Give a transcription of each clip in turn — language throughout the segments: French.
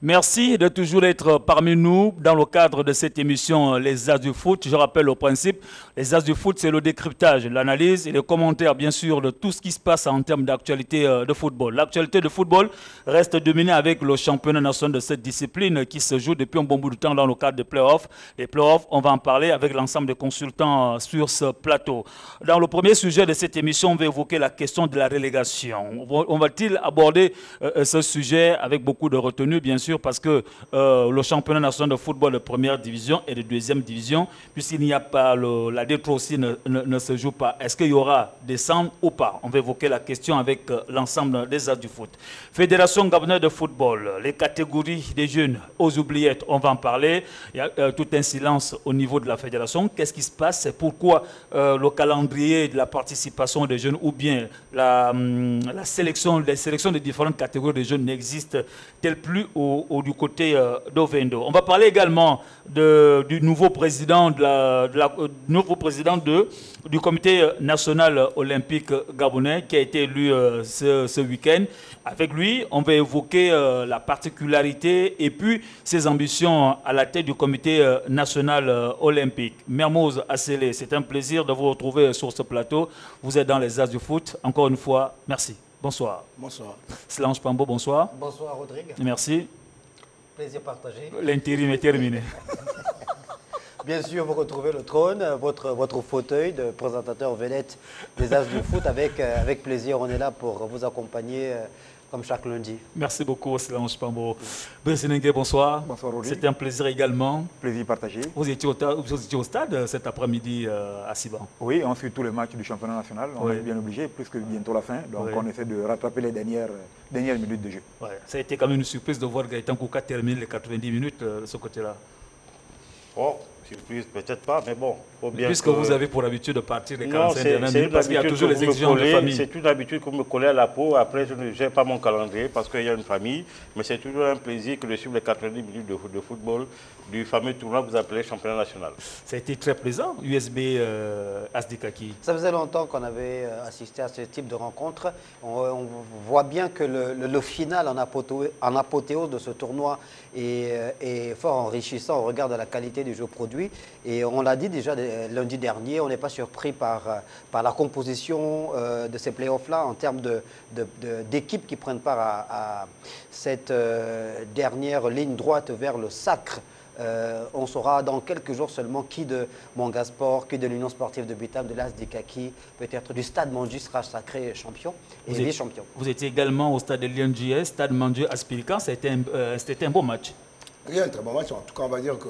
Merci de toujours être parmi nous dans le cadre de cette émission Les As du Foot. Je rappelle le principe, les As du Foot, c'est le décryptage, l'analyse et le commentaire, bien sûr, de tout ce qui se passe en termes d'actualité de football. L'actualité de football reste dominée avec le championnat national de cette discipline qui se joue depuis un bon bout de temps dans le cadre des playoffs. Les playoffs, on va en parler avec l'ensemble des consultants sur ce plateau. Dans le premier sujet de cette émission, on va évoquer la question de la relégation. On va-t-il aborder ce sujet avec beaucoup de retenue, bien sûr, parce que le championnat national de football de première division et de deuxième division, puisqu'il n'y a pas la D3 aussi ne se joue pas. Est-ce qu'il y aura des centres ou pas? On va évoquer la question avec l'ensemble des As du foot. Fédération gabonaise de football, les catégories des jeunes aux oubliettes, on va en parler. Il y a tout un silence au niveau de la fédération. Qu'est-ce qui se passe? Pourquoi le calendrier de la participation des jeunes ou bien les sélections des différentes catégories de jeunes n'existent-elles plus du côté d'Ovendo? On va parler également du nouveau président, du comité national olympique gabonais qui a été élu ce week-end. Avec lui, on va évoquer la particularité et puis ses ambitions à la tête du comité national olympique. Mermoz Assele, c'est un plaisir de vous retrouver sur ce plateau. Vous êtes dans les As du foot. Encore une fois, merci. Bonsoir. Bonsoir. Slange Pambo, bonsoir. Bonsoir Rodrigue. Merci. Plaisir partagé. L'intérim est terminé. Bien sûr, vous retrouvez le trône, votre fauteuil de présentateur vedette des As du foot. Avec plaisir, on est là pour vous accompagner comme chaque lundi. Merci beaucoup, Slange Pambo. Bressinengue, bonsoir. Bonsoir, Rodrigue. C'était un plaisir également. Plaisir partagé. Vous étiez au stade cet après-midi à Siban? Oui, on suit tous les matchs du championnat national. On est bien obligé, puisque bientôt la fin. Donc on essaie de rattraper les dernières minutes de jeu. Ouais. Ça a été quand même une surprise de voir Gaëtan Kouka terminer les 90 minutes de ce côté-là. Oh, surprise, peut-être pas, mais bon. Puisque vous avez pour habitude de partir les 45 dernières minutes, parce qu'il y a toujours les exigences de famille. C'est une habitude qu'on me collait à la peau. Après, je ne gère pas mon calendrier parce qu'il y a une famille. Mais c'est toujours un plaisir que de suivre les 90 minutes de football du fameux tournoi que vous appelez championnat national. Ça a été très plaisant, USB Asdikaki. Ça faisait longtemps qu'on avait assisté à ce type de rencontre. On voit bien que le final en apothéose de ce tournoi est fort enrichissant au regard de la qualité du jeu produit. Et on l'a dit déjà lundi dernier, on n'est pas surpris par la composition de ces playoffs-là en termes d'équipes qui prennent part à cette dernière ligne droite vers le sacre. On saura dans quelques jours seulement qui de Mangasport, qui de l'Union sportive de Bitam, de l'As Dekaki, peut-être du Stade Manji sera sacré champion et vice-champion. Vous étiez également au stade de Lyon JS, Stade Manji Aspilican, c'était un beau match. Oui, un très bon match. En tout cas, on va dire que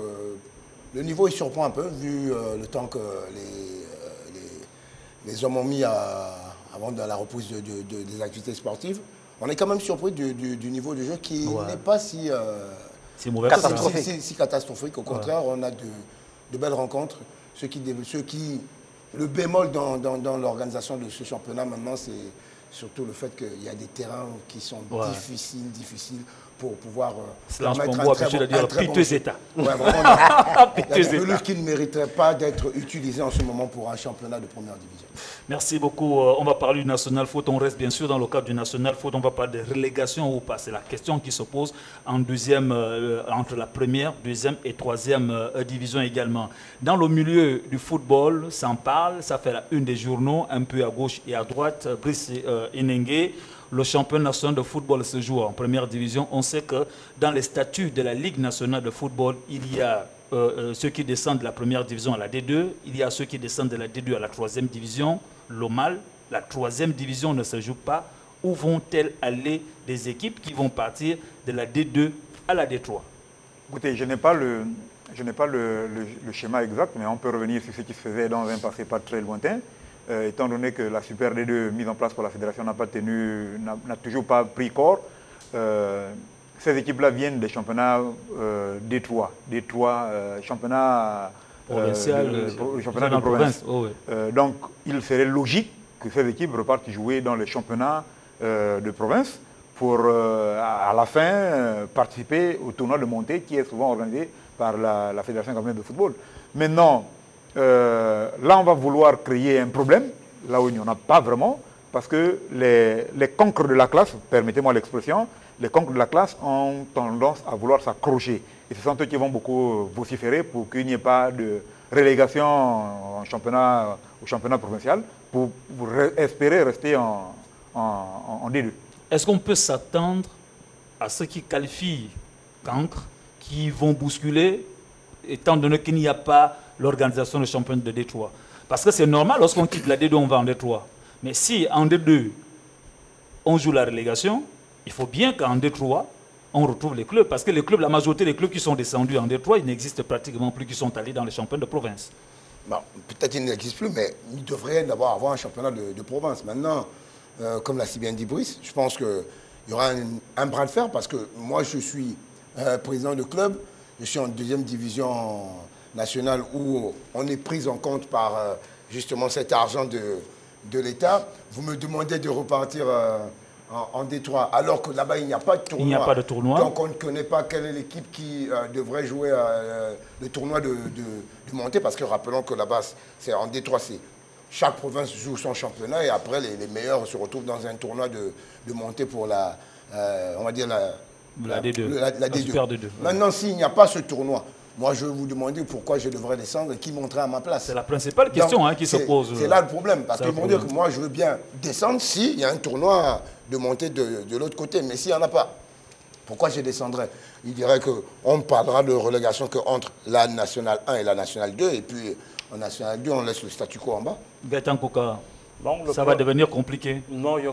le niveau il surprend un peu vu le temps que les hommes ont mis avant de la reprise des activités sportives. On est quand même surpris du niveau de jeu qui n'est pas si catastrophique. Au contraire, on a de belles rencontres. Le bémol dans l'organisation de ce championnat maintenant, c'est surtout le fait qu'il y a des terrains qui sont difficiles pour pouvoir permettre un très bon jeu. Il y a des pelouses qui ne mériteraient pas d'être utilisées en ce moment pour un championnat de première division. Merci beaucoup. On va parler du National Foot. On reste bien sûr dans le cadre du National Foot. On va parler de relégation ou pas. C'est la question qui se pose entre la première, deuxième et troisième division également. Dans le milieu du football, ça en parle. Ça fait la une des journaux, un peu à gauche et à droite. Brice Inengue. Le championnat national de football se joue en première division. On sait que dans les statuts de la Ligue nationale de football, il y a ceux qui descendent de la première division à la D2, il y a ceux qui descendent de la D2 à la troisième division. Le mal, la troisième division ne se joue pas. Où vont-elles aller des équipes qui vont partir de la D2 à la D3? Écoutez, je n'ai pas le schéma exact, mais on peut revenir sur ce qui se faisait dans un passé pas très lointain. Étant donné que la Super D2 mise en place par la fédération n'a toujours pas pris corps, ces équipes-là viennent des championnats D3, championnat de province. Oh, oui. Donc il serait logique que ces équipes repartent jouer dans les championnats de province pour à la fin participer au tournoi de montée qui est souvent organisé par la Fédération gabonaise de football. Maintenant, là, on va vouloir créer un problème, là où il n'y en a pas vraiment, parce que les cancres de la classe, permettez-moi l'expression, les cancres de la classe ont tendance à vouloir s'accrocher. Et ce sont eux qui vont beaucoup vociférer pour qu'il n'y ait pas de relégation au championnat provincial, pour espérer rester en D2. Est-ce qu'on peut s'attendre à ceux qui qualifient cancre, qui vont bousculer, étant donné qu'il n'y a pas l'organisation de championnat de D3? Parce que c'est normal, lorsqu'on quitte la D2, on va en D3. Mais si en D2, on joue la relégation, il faut bien qu'en D3, on retrouve les clubs. Parce que les clubs, la majorité des clubs qui sont descendus en D3, ils n'existent pratiquement plus, qui sont allés dans les championnats de province. Bon, peut-être qu'il n'existe plus, mais il devrait d'abord avoir un championnat de province. Maintenant, comme l'a si bien dit Brice, je pense qu'il y aura un bras de fer parce que moi, je suis président de club, je suis en 2e division nationale où on est pris en compte par justement cet argent de l'État. Vous me demandez de repartir en D3 alors que là-bas, il n'y a pas de tournoi. Il n'y a pas de tournoi. Donc, on ne connaît pas quelle est l'équipe qui devrait jouer le tournoi de montée parce que rappelons que là-bas, c'est en D3, chaque province joue son championnat et après, les meilleurs se retrouvent dans un tournoi de montée pour on va dire la D2. La D2. Super D2. Maintenant, s'il n'y a pas ce tournoi, moi, je vais vous demander pourquoi je devrais descendre et qui monterait à ma place. C'est la principale question qui se pose. C'est là le problème. Parce qu'ils vont dire que moi, je veux bien descendre s'il y a un tournoi de montée de l'autre côté. Mais s'il n'y en a pas, pourquoi je descendrais? Il dirait qu'on parlera de relégation qu'entre la Nationale 1 et la Nationale 2. Et puis, en Nationale 2, on laisse le statu quo en bas. Gaëtan Koka, ça va devenir compliqué. Non, il n'y a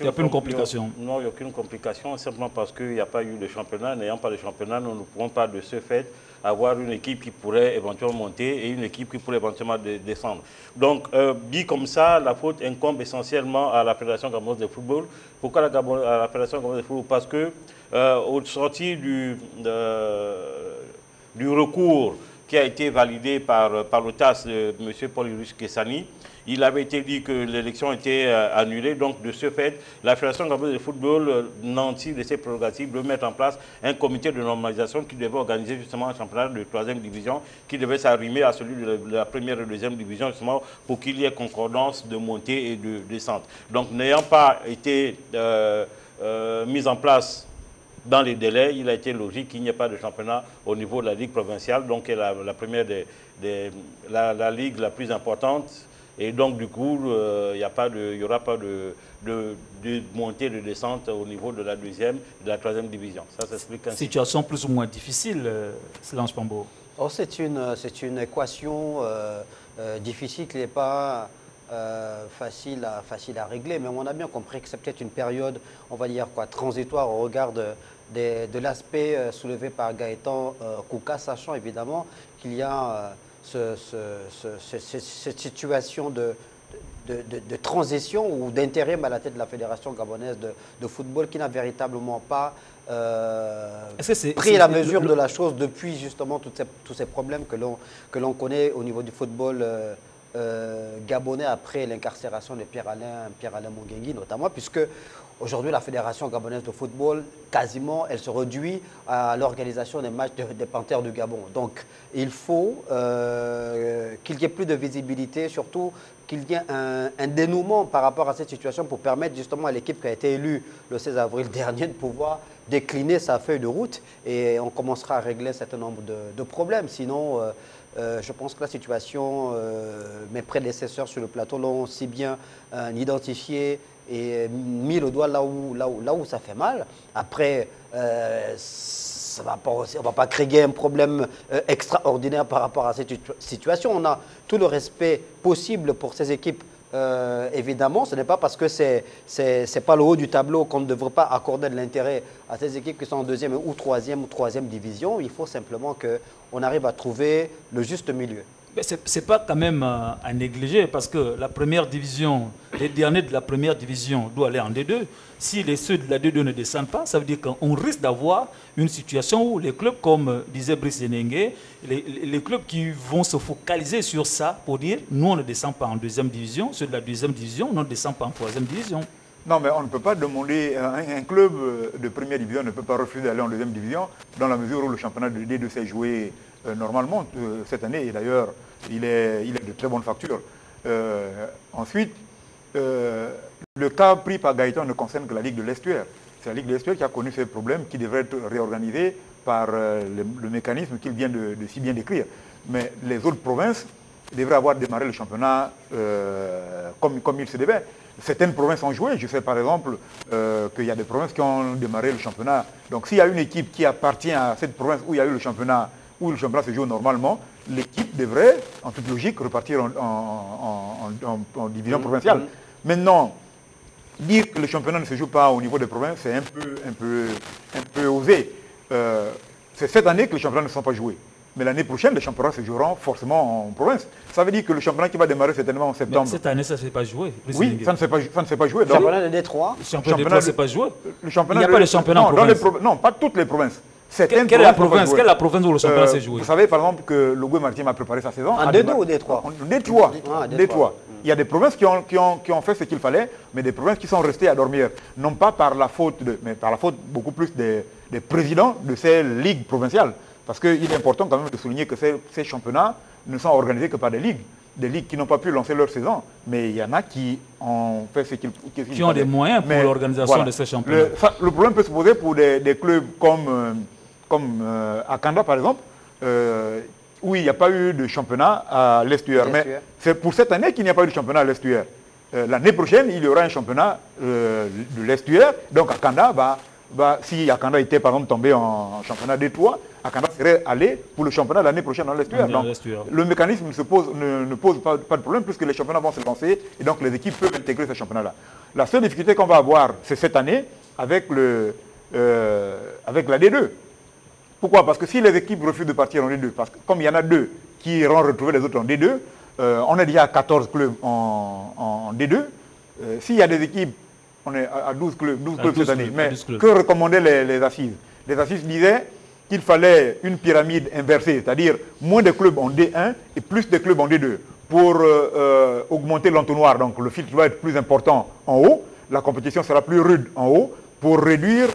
aucune complication. Non, il n'y a aucune complication, simplement parce qu'il n'y a pas eu de championnat. N'ayant pas de championnat, nous ne pourrons pas de ce fait avoir une équipe qui pourrait éventuellement monter et une équipe qui pourrait éventuellement descendre. Donc, dit comme ça, la faute incombe essentiellement à la Fédération gabonaise de football. Pourquoi à la Fédération gabonaise de football? Parce que au sortir du recours qui a été validé par le TAS de M. Paul-Louis Kessani, il avait été dit que l'élection était annulée. Donc, de ce fait, la Fédération gabonaise de football, nantie de ses prérogatives, de mettre en place un comité de normalisation qui devait organiser justement un championnat de 3e division, qui devait s'arrimer à celui de la 1re et 2e division, justement, pour qu'il y ait concordance de montée et de descente. Donc, n'ayant pas été mis en place dans les délais, il a été logique qu'il n'y ait pas de championnat au niveau de la Ligue provinciale, donc la première la Ligue la plus importante. Et donc, du coup, il n'y aura pas de montée, de descente au niveau de la 2e et de la 3e division. Ça s'explique ainsi. Situation plus ou moins difficile, Silence Pambo. Oh, c'est une équation difficile qui n'est pas facile à régler, mais on a bien compris que c'est peut-être une période, on va dire quoi, transitoire au regard de l'aspect soulevé par Gaëtan Kouka, sachant évidemment qu'il y a cette situation de transition ou d'intérim à la tête de la Fédération gabonaise de football qui n'a véritablement pas pris la mesure de la chose depuis justement tous ces problèmes que l'on connaît au niveau du football gabonais après l'incarcération de Pierre-Alain Mungengui notamment, puisque aujourd'hui la Fédération gabonaise de football, quasiment, elle se réduit à l'organisation des matchs des Panthères du Gabon. Donc il faut qu'il y ait plus de visibilité, surtout qu'il y ait un dénouement par rapport à cette situation pour permettre justement à l'équipe qui a été élue le 16 avril dernier de pouvoir décliner sa feuille de route et on commencera à régler un certain nombre de problèmes. Sinon, je pense que la situation, mes prédécesseurs sur le plateau l'ont si bien identifié et mis le doigt là où ça fait mal. Après, on ne va pas créer un problème extraordinaire par rapport à cette situation. On a tout le respect possible pour ces équipes. Évidemment, ce n'est pas parce que c'est pas le haut du tableau qu'on ne devrait pas accorder de l'intérêt à ces équipes qui sont en 2e ou 3e division. Il faut simplement qu'on arrive à trouver le juste milieu. Ce n'est pas quand même à négliger parce que la première division, les derniers de la première division doivent aller en D2. Si ceux de la D2 ne descendent pas, ça veut dire qu'on risque d'avoir une situation où les clubs, comme disait Brice Denengue, les clubs qui vont se focaliser sur ça pour dire nous on ne descend pas en 2e division, ceux de la 2e division ne descendent pas en 3e division. Non, mais on ne peut pas demander, un club de première division ne peut pas refuser d'aller en 2e division dans la mesure où le championnat de D2 s'est joué normalement cette année. Et d'ailleurs, il est de très bonne facture. Ensuite, le cas pris par Gaëtan ne concerne que la Ligue de l'Estuaire. C'est la Ligue de l'Estuaire qui a connu ces problèmes, qui devrait être réorganisée par le mécanisme qu'il vient de si bien décrire. Mais les autres provinces devraient avoir démarré le championnat comme il se devait. Certaines provinces ont joué. Je sais par exemple qu'il y a des provinces qui ont démarré le championnat. Donc s'il y a une équipe qui appartient à cette province où il y a eu le championnat, où le championnat se joue normalement, l'équipe devrait, en toute logique, repartir en division provinciale. Maintenant, dire que le championnat ne se joue pas au niveau des provinces, c'est un peu osé. C'est cette année que les championnats ne sont pas joués. Mais l'année prochaine, les championnats se joueront forcément en province. Ça veut dire que le championnat qui va démarrer certainement en septembre. Mais cette année, ça ne s'est pas joué. Oui, ça ne s'est pas joué. Le championnat de Détroit. Le championnat de Détroit, ce n'est pas joué. Il n'y a pas de championnat en province. Non, pas toutes les provinces. Quelle est la province où le championnat s'est joué? Vous savez par exemple que le Goué Maritime a préparé sa saison. En D2 ou D3? En D3. Il y a des provinces qui ont fait ce qu'il fallait, mais des provinces qui sont restées à dormir. Non pas par la faute, mais par la faute beaucoup plus des présidents de ces ligues provinciales. Parce qu'il est important quand même de souligner que ces championnats ne sont organisés que par des ligues qui n'ont pas pu lancer leur saison. Mais il y en a qui ont fait ce qu'ils qui ont des moyens pour l'organisation de ces championnats. Le problème peut se poser pour des clubs comme Akanda par exemple, où il n'y a pas eu de championnat à l'Estuaire. Mais c'est pour cette année qu'il n'y a pas eu de championnat à l'Estuaire. L'année prochaine, il y aura un championnat de l'Estuaire. Donc Akanda si Akanda était par exemple tombé en championnat D3, Akanda serait allé pour le championnat l'année prochaine dans l'Estuaire. Donc le mécanisme ne pose pas de problème puisque les championnats vont se lancer et donc les équipes peuvent intégrer ce championnat-là. La seule difficulté qu'on va avoir, c'est cette année avec la D2. Pourquoi? Parce que si les équipes refusent de partir en D2, parce que comme il y en a 2 qui iront retrouver les autres en D2, on est déjà à 14 clubs en D2. S'il y a des équipes, on est à 12 clubs cette année. Mais que recommandaient les assises? Les assises disaient qu'il fallait une pyramide inversée, c'est-à-dire moins de clubs en D1 et plus de clubs en D2 pour augmenter l'entonnoir. Donc le filtre doit être plus important en haut, la compétition sera plus rude en haut pour réduire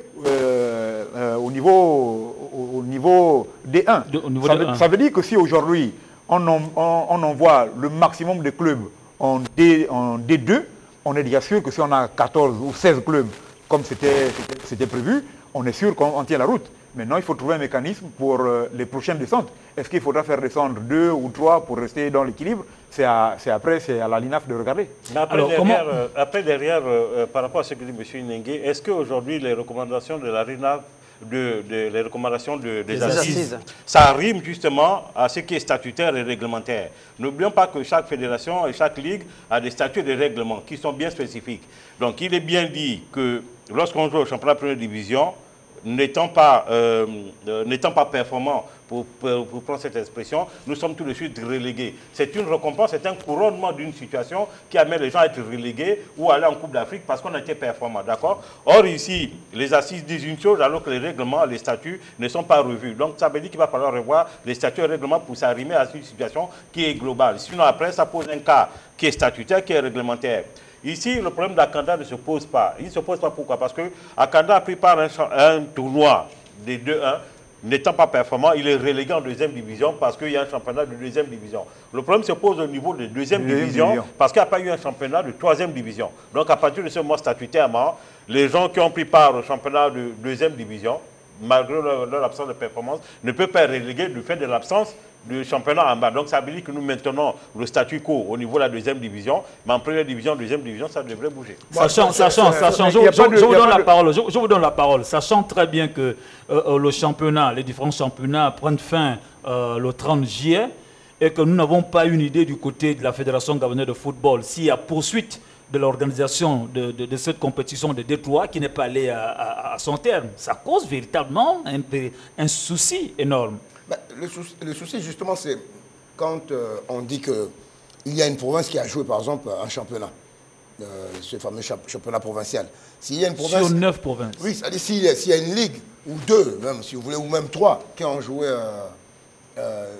au niveau D1. Ça veut dire que si aujourd'hui on envoie le maximum de clubs en D2, on est déjà sûr que si on a 14 ou 16 clubs comme c'était prévu, on est sûr qu'on tient la route. Maintenant, il faut trouver un mécanisme pour les prochaines descentes. Est-ce qu'il faudra faire descendre 2 ou 3 pour rester dans l'équilibre? C'est à la LINAF de regarder. Après, derrière, par rapport à ce que dit M. Nengue, est-ce qu'aujourd'hui, les recommandations de la LINAF, les recommandations des assises, ça rime justement à ce qui est statutaire et réglementaire? N'oublions pas que chaque fédération et chaque ligue a des statuts et des règlements qui sont bien spécifiques. Donc, il est bien dit que lorsqu'on joue au championnat de première division, n'étant pas performant, pour prendre cette expression, nous sommes tout de suite relégués. C'est une récompense, c'est un couronnement d'une situation qui amène les gens à être relégués ou à aller en Coupe d'Afrique parce qu'on a été performant, d'accord? Or ici, les assises disent une chose alors que les règlements, les statuts ne sont pas revus. Donc ça veut dire qu'il va falloir revoir les statuts et règlements pour s'arrimer à une situation qui est globale. Sinon après, ça pose un cas qui est statutaire, qui est réglementaire. Ici, le problème d'Akanda ne se pose pas. Il ne se pose pas pourquoi? Parce que Akanda a pris part à un tournoi des 2-1. N'étant pas performant, il est relégué en deuxième division parce qu'il y a un championnat de deuxième division. Le problème se pose au niveau de deuxième division parce qu'il n'y a pas eu un championnat de troisième division. Donc à partir de ce moment statutairement, les gens qui ont pris part au championnat de deuxième division, malgré leur absence de performance, ne peuvent pas être relégués du fait de l'absence du championnat en bas. Donc ça veut dire que nous maintenons le statu quo au niveau de la deuxième division, mais en première division, deuxième division, ça devrait bouger. Sachant, je vous donne la parole, sachant très bien que le championnat, les différents championnats prennent fin le 30 juillet et que nous n'avons pas une idée du côté de la Fédération gabonaise de football s'il y a poursuite de l'organisation de cette compétition de Détroit qui n'est pas allée à son terme. Ça cause véritablement un souci énorme. Le souci, justement, c'est quand on dit qu'il y a une province qui a joué, par exemple, un championnat, ce fameux championnat provincial. S'il y a une province, sur 9 provinces. Oui, c'est-à-dire s'il y a une ligue, ou 2, même, si vous voulez, ou même 3, qui ont joué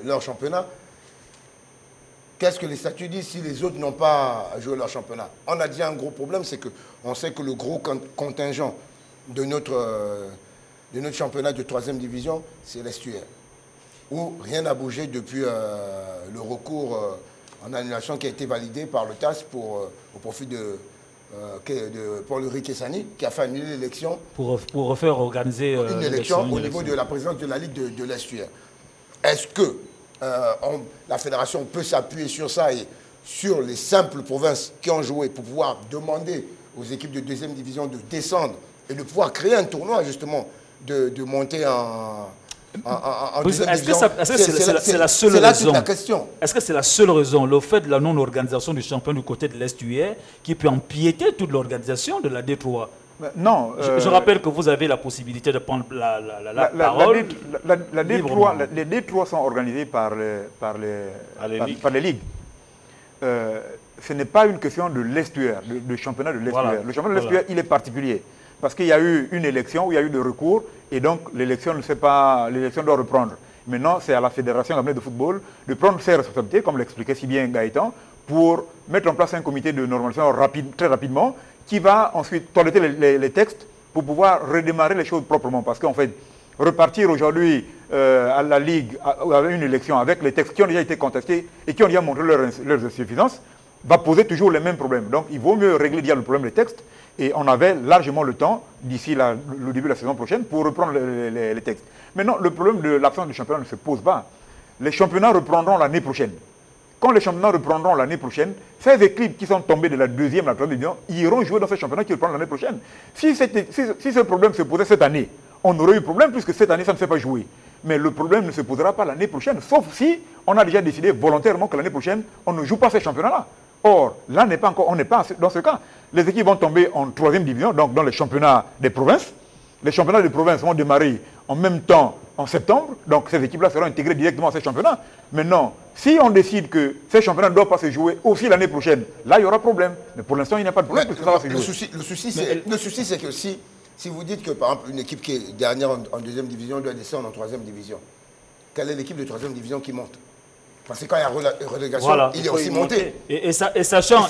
leur championnat, qu'est-ce que les statuts disent si les autres n'ont pas joué leur championnat? On a dit un gros problème, c'est qu'on sait que le gros contingent de notre championnat de 3e division, c'est l'Estuaire, où rien n'a bougé depuis le recours en annulation qui a été validée par le TAS au profit de Paul-Henri Kessani, qui a fait annuler l'élection. Pour refaire organiser une élection au niveau de la présidence de la Ligue de l'Estuaire. Est-ce que la fédération peut s'appuyer sur ça et sur les simples provinces qui ont joué pour pouvoir demander aux équipes de deuxième division de descendre et de pouvoir créer un tournoi justement de monter en deuxième division? C'est la seule raison? C'est là toute la question. Est-ce que c'est la seule raison, le fait de la non-organisation du champion du côté de l'Estuaire, qui peut empiéter toute l'organisation de la D3? Non. Je rappelle que vous avez la possibilité de prendre la parole. Les D3 sont organisés par les ligues. Ce n'est pas une question de l'Estuaire, de championnat de l'Estuaire. Voilà. Le championnat de l'Estuaire, il est particulier. Parce qu'il y a eu une élection où il y a eu des recours et donc l'élection doit reprendre. Maintenant, c'est à la Fédération gabonaise de football de prendre ses responsabilités, comme l'expliquait si bien Gaëtan, pour mettre en place un comité de normalisation très rapidement qui va ensuite toiletter les textes pour pouvoir redémarrer les choses proprement. Parce qu'en fait, repartir aujourd'hui à la Ligue avec une élection avec les textes qui ont déjà été contestés et qui ont déjà montré leurs insuffisances va poser toujours les mêmes problèmes. Donc il vaut mieux régler déjà le problème des textes et on avait largement le temps d'ici le début de la saison prochaine pour reprendre les textes. Maintenant, le problème de l'absence du championnat ne se pose pas. Les championnats reprendront l'année prochaine. Quand les championnats reprendront l'année prochaine, ces équipes qui sont tombées de la deuxième à la troisième division iront jouer dans ces championnats qui reprendront l'année prochaine. Si ce problème se posait cette année, on aurait eu problème puisque cette année, ça ne s'est pas joué. Mais le problème ne se posera pas l'année prochaine, sauf si on a déjà décidé volontairement que l'année prochaine, on ne joue pas ces championnats-là. Or, là, on n'est pas dans ce cas. Les équipes vont tomber en troisième division, donc dans les championnats des provinces. Les championnats des provinces vont démarrer en même temps en septembre, donc ces équipes-là seront intégrées directement à ces championnats. Maintenant, si on décide que ces championnats ne doivent pas se jouer aussi l'année prochaine, là, il y aura problème. Mais pour l'instant, il n'y a pas de problème. Le souci, c'est que si vous dites que, par exemple, une équipe qui est dernière en deuxième division doit descendre en troisième division, quelle est l'équipe de troisième division qui monte? Parce que quand il y a relégation, voilà, il est aussi monté. Et sachant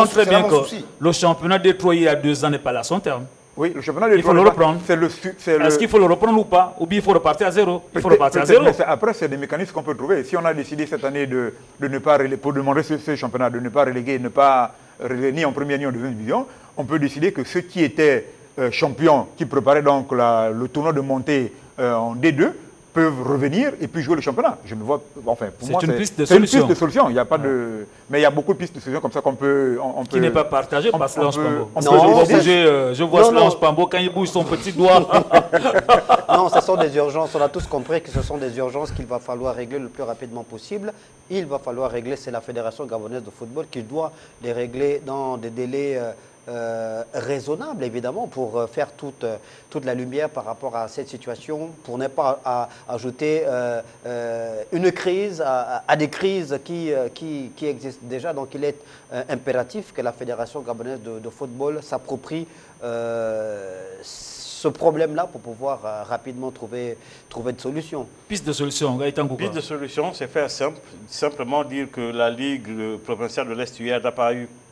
très bien que le championnat détroit il y a 2 ans n'est pas là à son terme. Oui, le championnat détroit. Il faut le reprendre. Est-ce qu'il faut le reprendre ou pas? Ou bien il faut repartir à zéro? Il faut repartir à zéro. Après, c'est des mécanismes qu'on peut trouver. Si on a décidé cette année de ne pas reléguer, pour demander ce championnat, de ne pas reléguer, ni en première ni en deuxième division, on peut décider que ceux qui étaient champions, qui préparaient donc le tournoi de montée en D2, peuvent revenir et puis jouer le championnat. Je me vois, enfin, pour moi, c'est une piste de solution. Il y a pas de, mais il y a beaucoup de pistes de solution comme ça qu'on peut, qui n'est pas partagé par Slange Pambo. Je vois Slange Pambo quand il bouge son petit doigt. Non, ce sont des urgences. On a tous compris que ce sont des urgences qu'il va falloir régler le plus rapidement possible. Il va falloir régler, c'est la Fédération gabonaise de football qui doit les régler dans des délais raisonnable évidemment pour faire toute la lumière par rapport à cette situation, pour ne pas ajouter une crise à des crises qui existent déjà. Donc il est impératif que la Fédération gabonaise de football s'approprie ce problème-là pour pouvoir rapidement trouver une solution. Piste de solution, Gaëtan Kouka. Piste de solution, c'est faire simple, simplement dire que la Ligue provinciale de l'Estuaire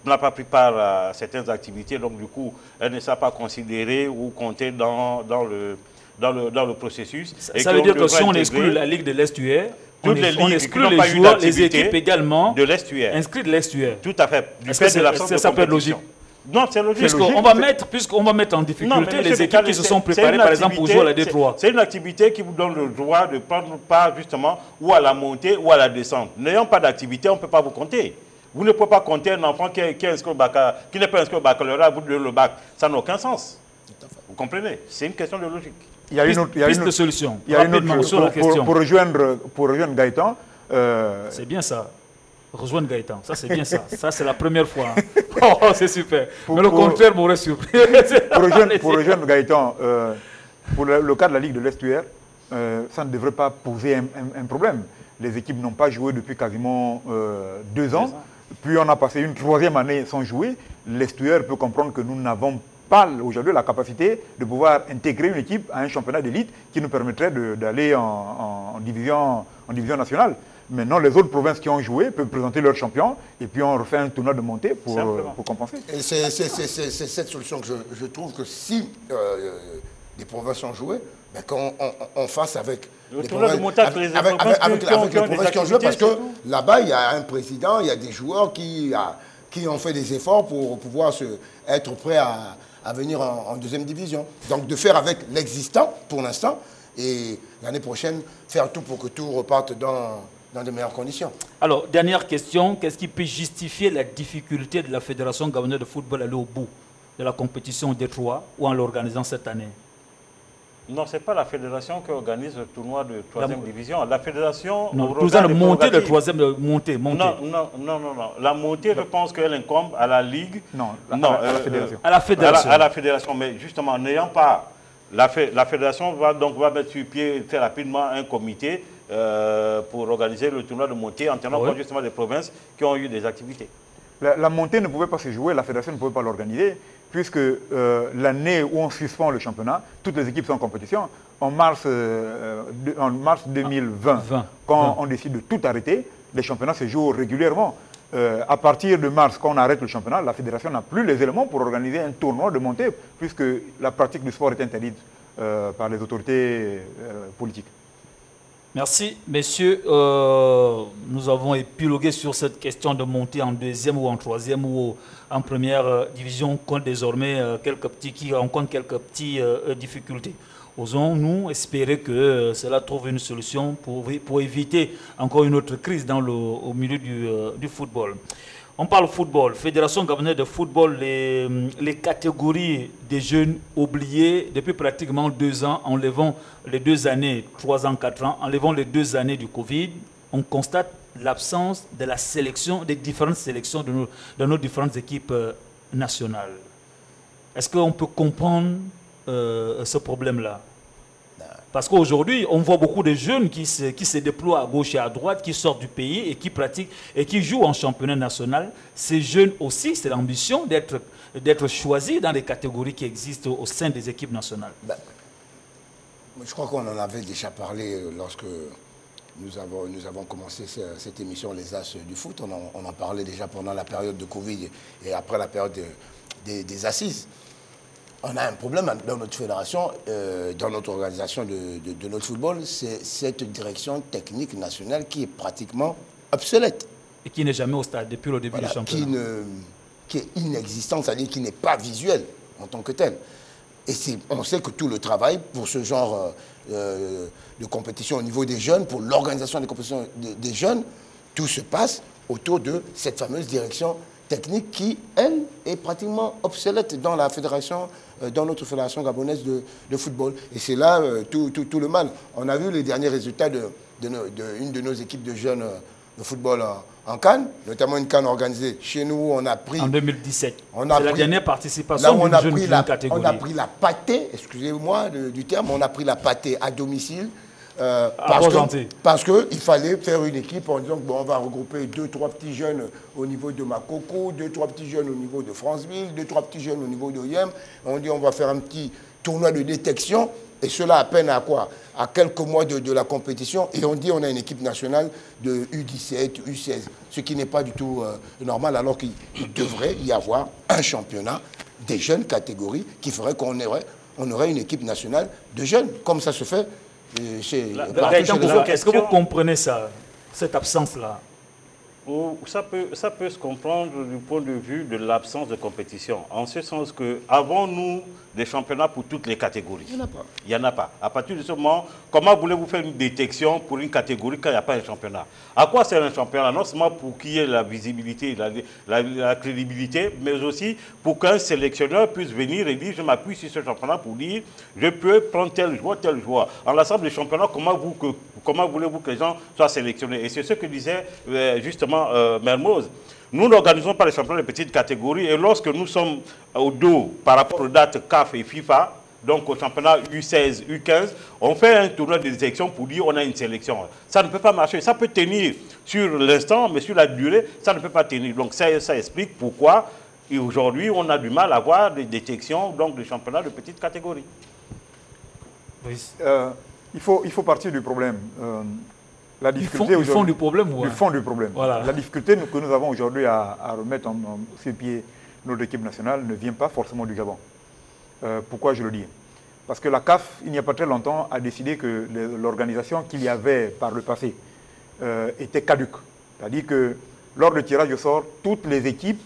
n'a pas pris part à certaines activités, donc du coup, elle ne s'est pas considérée ou comptée dans le processus. Ça veut dire que si on exclut la Ligue de l'Estuaire, on exclut les joueurs, les équipes également de l'Estuaire. Inscrits de l'Estuaire. Tout à fait. Ça peut être logique. Non, c'est logique. Puisqu'on va mettre en difficulté les équipes qui se sont préparées, par exemple, pour jouer à la D3. C'est une activité qui vous donne le droit de prendre part justement ou à la montée ou à la descente. N'ayant pas d'activité, on ne peut pas vous compter. Vous ne pouvez pas compter un enfant qui n'est pas inscrit au baccalauréat, vous donnez le bac. Ça n'a aucun sens. Vous comprenez? C'est une question de logique. Il y a une piste de solution. Il y a une autre pour rejoindre Gaëtan. C'est bien ça. Rejoindre Gaëtan, ça c'est bien ça. Ça c'est la première fois. Oh, c'est super. Mais le contraire m'aurait surpris. Pour rejoindre Gaëtan, pour le cas de la Ligue de l'Estuaire, ça ne devrait pas poser un problème. Les équipes n'ont pas joué depuis quasiment 2 ans. Puis on a passé une 3e année sans jouer. L'Estuaire peut comprendre que nous n'avons pas aujourd'hui la capacité de pouvoir intégrer une équipe à un championnat d'élite qui nous permettrait d'aller en division nationale. Maintenant, les autres provinces qui ont joué peuvent présenter leurs champions et puis on refait un tournoi de montée pour compenser. Et c'est cette solution que je trouve que si des provinces ont joué, mais qu'on fasse avec les provinces qui ont joué, parce que là-bas, il y a un président, il y a des joueurs qui ont fait des efforts pour pouvoir être prêts à venir en deuxième division. Donc de faire avec l'existant pour l'instant et l'année prochaine, faire tout pour que tout reparte dans de meilleures conditions. Alors, dernière question, qu'est-ce qui peut justifier la difficulté de la Fédération gabonaise de football à aller au bout de la compétition des trois ou en l'organisant cette année? Non, ce n'est pas la fédération qui organise le tournoi de 3e division. La fédération... Non, tout ça, de monter de 3e, monter. Non. La montée, je pense qu'elle incombe à la Ligue. À la fédération. À la fédération. À la fédération. Mais justement, n'ayant pas... La fédération va mettre sur pied très rapidement un comité pour organiser le tournoi de montée en tenant compte justement des provinces qui ont eu des activités. La montée ne pouvait pas se jouer, la fédération ne pouvait pas l'organiser, puisque l'année où on suspend le championnat, toutes les équipes sont en compétition. En mars 2020, quand on décide de tout arrêter, les championnats se jouent régulièrement. À partir de mars, quand on arrête le championnat, la fédération n'a plus les éléments pour organiser un tournoi de montée, puisque la pratique du sport est interdite par les autorités politiques. Merci, messieurs. Nous avons épilogué sur cette question de montée en 2e ou en 3e ou en 1re division. On compte désormais quelques petites difficultés. Osons-nous espérer que cela trouve une solution pour éviter encore une autre crise au milieu du football. On parle football, Fédération gabonaise de football, les catégories des jeunes oubliés depuis pratiquement 2 ans, enlevant les 2 années, 3 ans, 4 ans, enlevant les 2 années du Covid, on constate l'absence de la sélection, des différentes sélections de nos différentes équipes nationales. Est-ce qu'on peut comprendre ce problème-là? Parce qu'aujourd'hui, on voit beaucoup de jeunes qui se déploient à gauche et à droite, qui sortent du pays et qui pratiquent et qui jouent en championnat national. Ces jeunes aussi, c'est l'ambition d'être choisis dans les catégories qui existent au sein des équipes nationales. Je crois qu'on en avait déjà parlé lorsque nous avons commencé cette émission Les As du foot. On en parlait déjà pendant la période de Covid et après la période des assises. On a un problème dans notre fédération, dans notre organisation de notre football, c'est cette direction technique nationale qui est pratiquement obsolète. Et qui n'est jamais au stade depuis le début du championnat. Qui est inexistante, c'est-à-dire qui n'est pas visuelle en tant que telle. Et on sait que tout le travail pour ce genre de compétition au niveau des jeunes, pour l'organisation des compétitions des jeunes, tout se passe autour de cette fameuse direction technique qui, elle, est pratiquement obsolète dans la fédération, dans notre fédération gabonaise de football. Et c'est là tout le mal. On a vu les derniers résultats d'une de nos équipes de jeunes de football en Cannes, notamment une Cannes organisée chez nous. On a pris... En 2017. C'est la dernière participation d'une jeune catégorie. On a pris la pâtée, excusez-moi du terme, on a pris la pâtée à domicile. Parce qu'il fallait faire une équipe en disant bon, on va regrouper 2-3 petits jeunes au niveau de Makoko, 2-3 petits jeunes au niveau de Franceville, 2-3 petits jeunes au niveau de Oyem. On dit on va faire un petit tournoi de détection, et cela à peine à quoi? À quelques mois de la compétition, et on dit on a une équipe nationale de U17, U16, ce qui n'est pas du tout normal, alors qu'il devrait y avoir un championnat des jeunes catégories qui ferait qu'on aurait une équipe nationale de jeunes, comme ça se fait. Est-ce que vous comprenez ça, cette absence-là? Ça peut se comprendre du point de vue de l'absence de compétition. En ce sens que, avons-nous des championnats pour toutes les catégories? Il n'y en a pas. Il n'y en a pas. À partir de ce moment, comment voulez-vous faire une détection pour une catégorie quand il n'y a pas un championnat? À quoi sert un championnat? Non seulement pour qu'il y ait la visibilité, la crédibilité, mais aussi pour qu'un sélectionneur puisse venir et dire je m'appuie sur ce championnat pour dire je peux prendre tel joueur. En l'ensemble des championnats, comment voulez-vous que les gens soient sélectionnés? Et c'est ce que disait justement Mermoz. Nous n'organisons pas les championnats de petites catégories et lorsque nous sommes au dos par rapport aux dates CAF et FIFA, donc au championnat U16, U15, on fait un tournoi de sélection pour dire on a une sélection. Ça ne peut pas marcher. Ça peut tenir sur l'instant, mais sur la durée, ça ne peut pas tenir. Donc ça explique pourquoi aujourd'hui on a du mal à avoir des détections donc, de championnats de petites catégories. Oui. Il faut partir du problème. La difficulté du fond du problème, du fond du problème. Voilà. La difficulté que nous avons aujourd'hui à remettre sur pied notre équipe nationale ne vient pas forcément du Gabon. Pourquoi je le dis? Parce que la CAF, il n'y a pas très longtemps, a décidé que l'organisation qu'il y avait par le passé était caduque. C'est-à-dire que lors du tirage au sort, toutes les équipes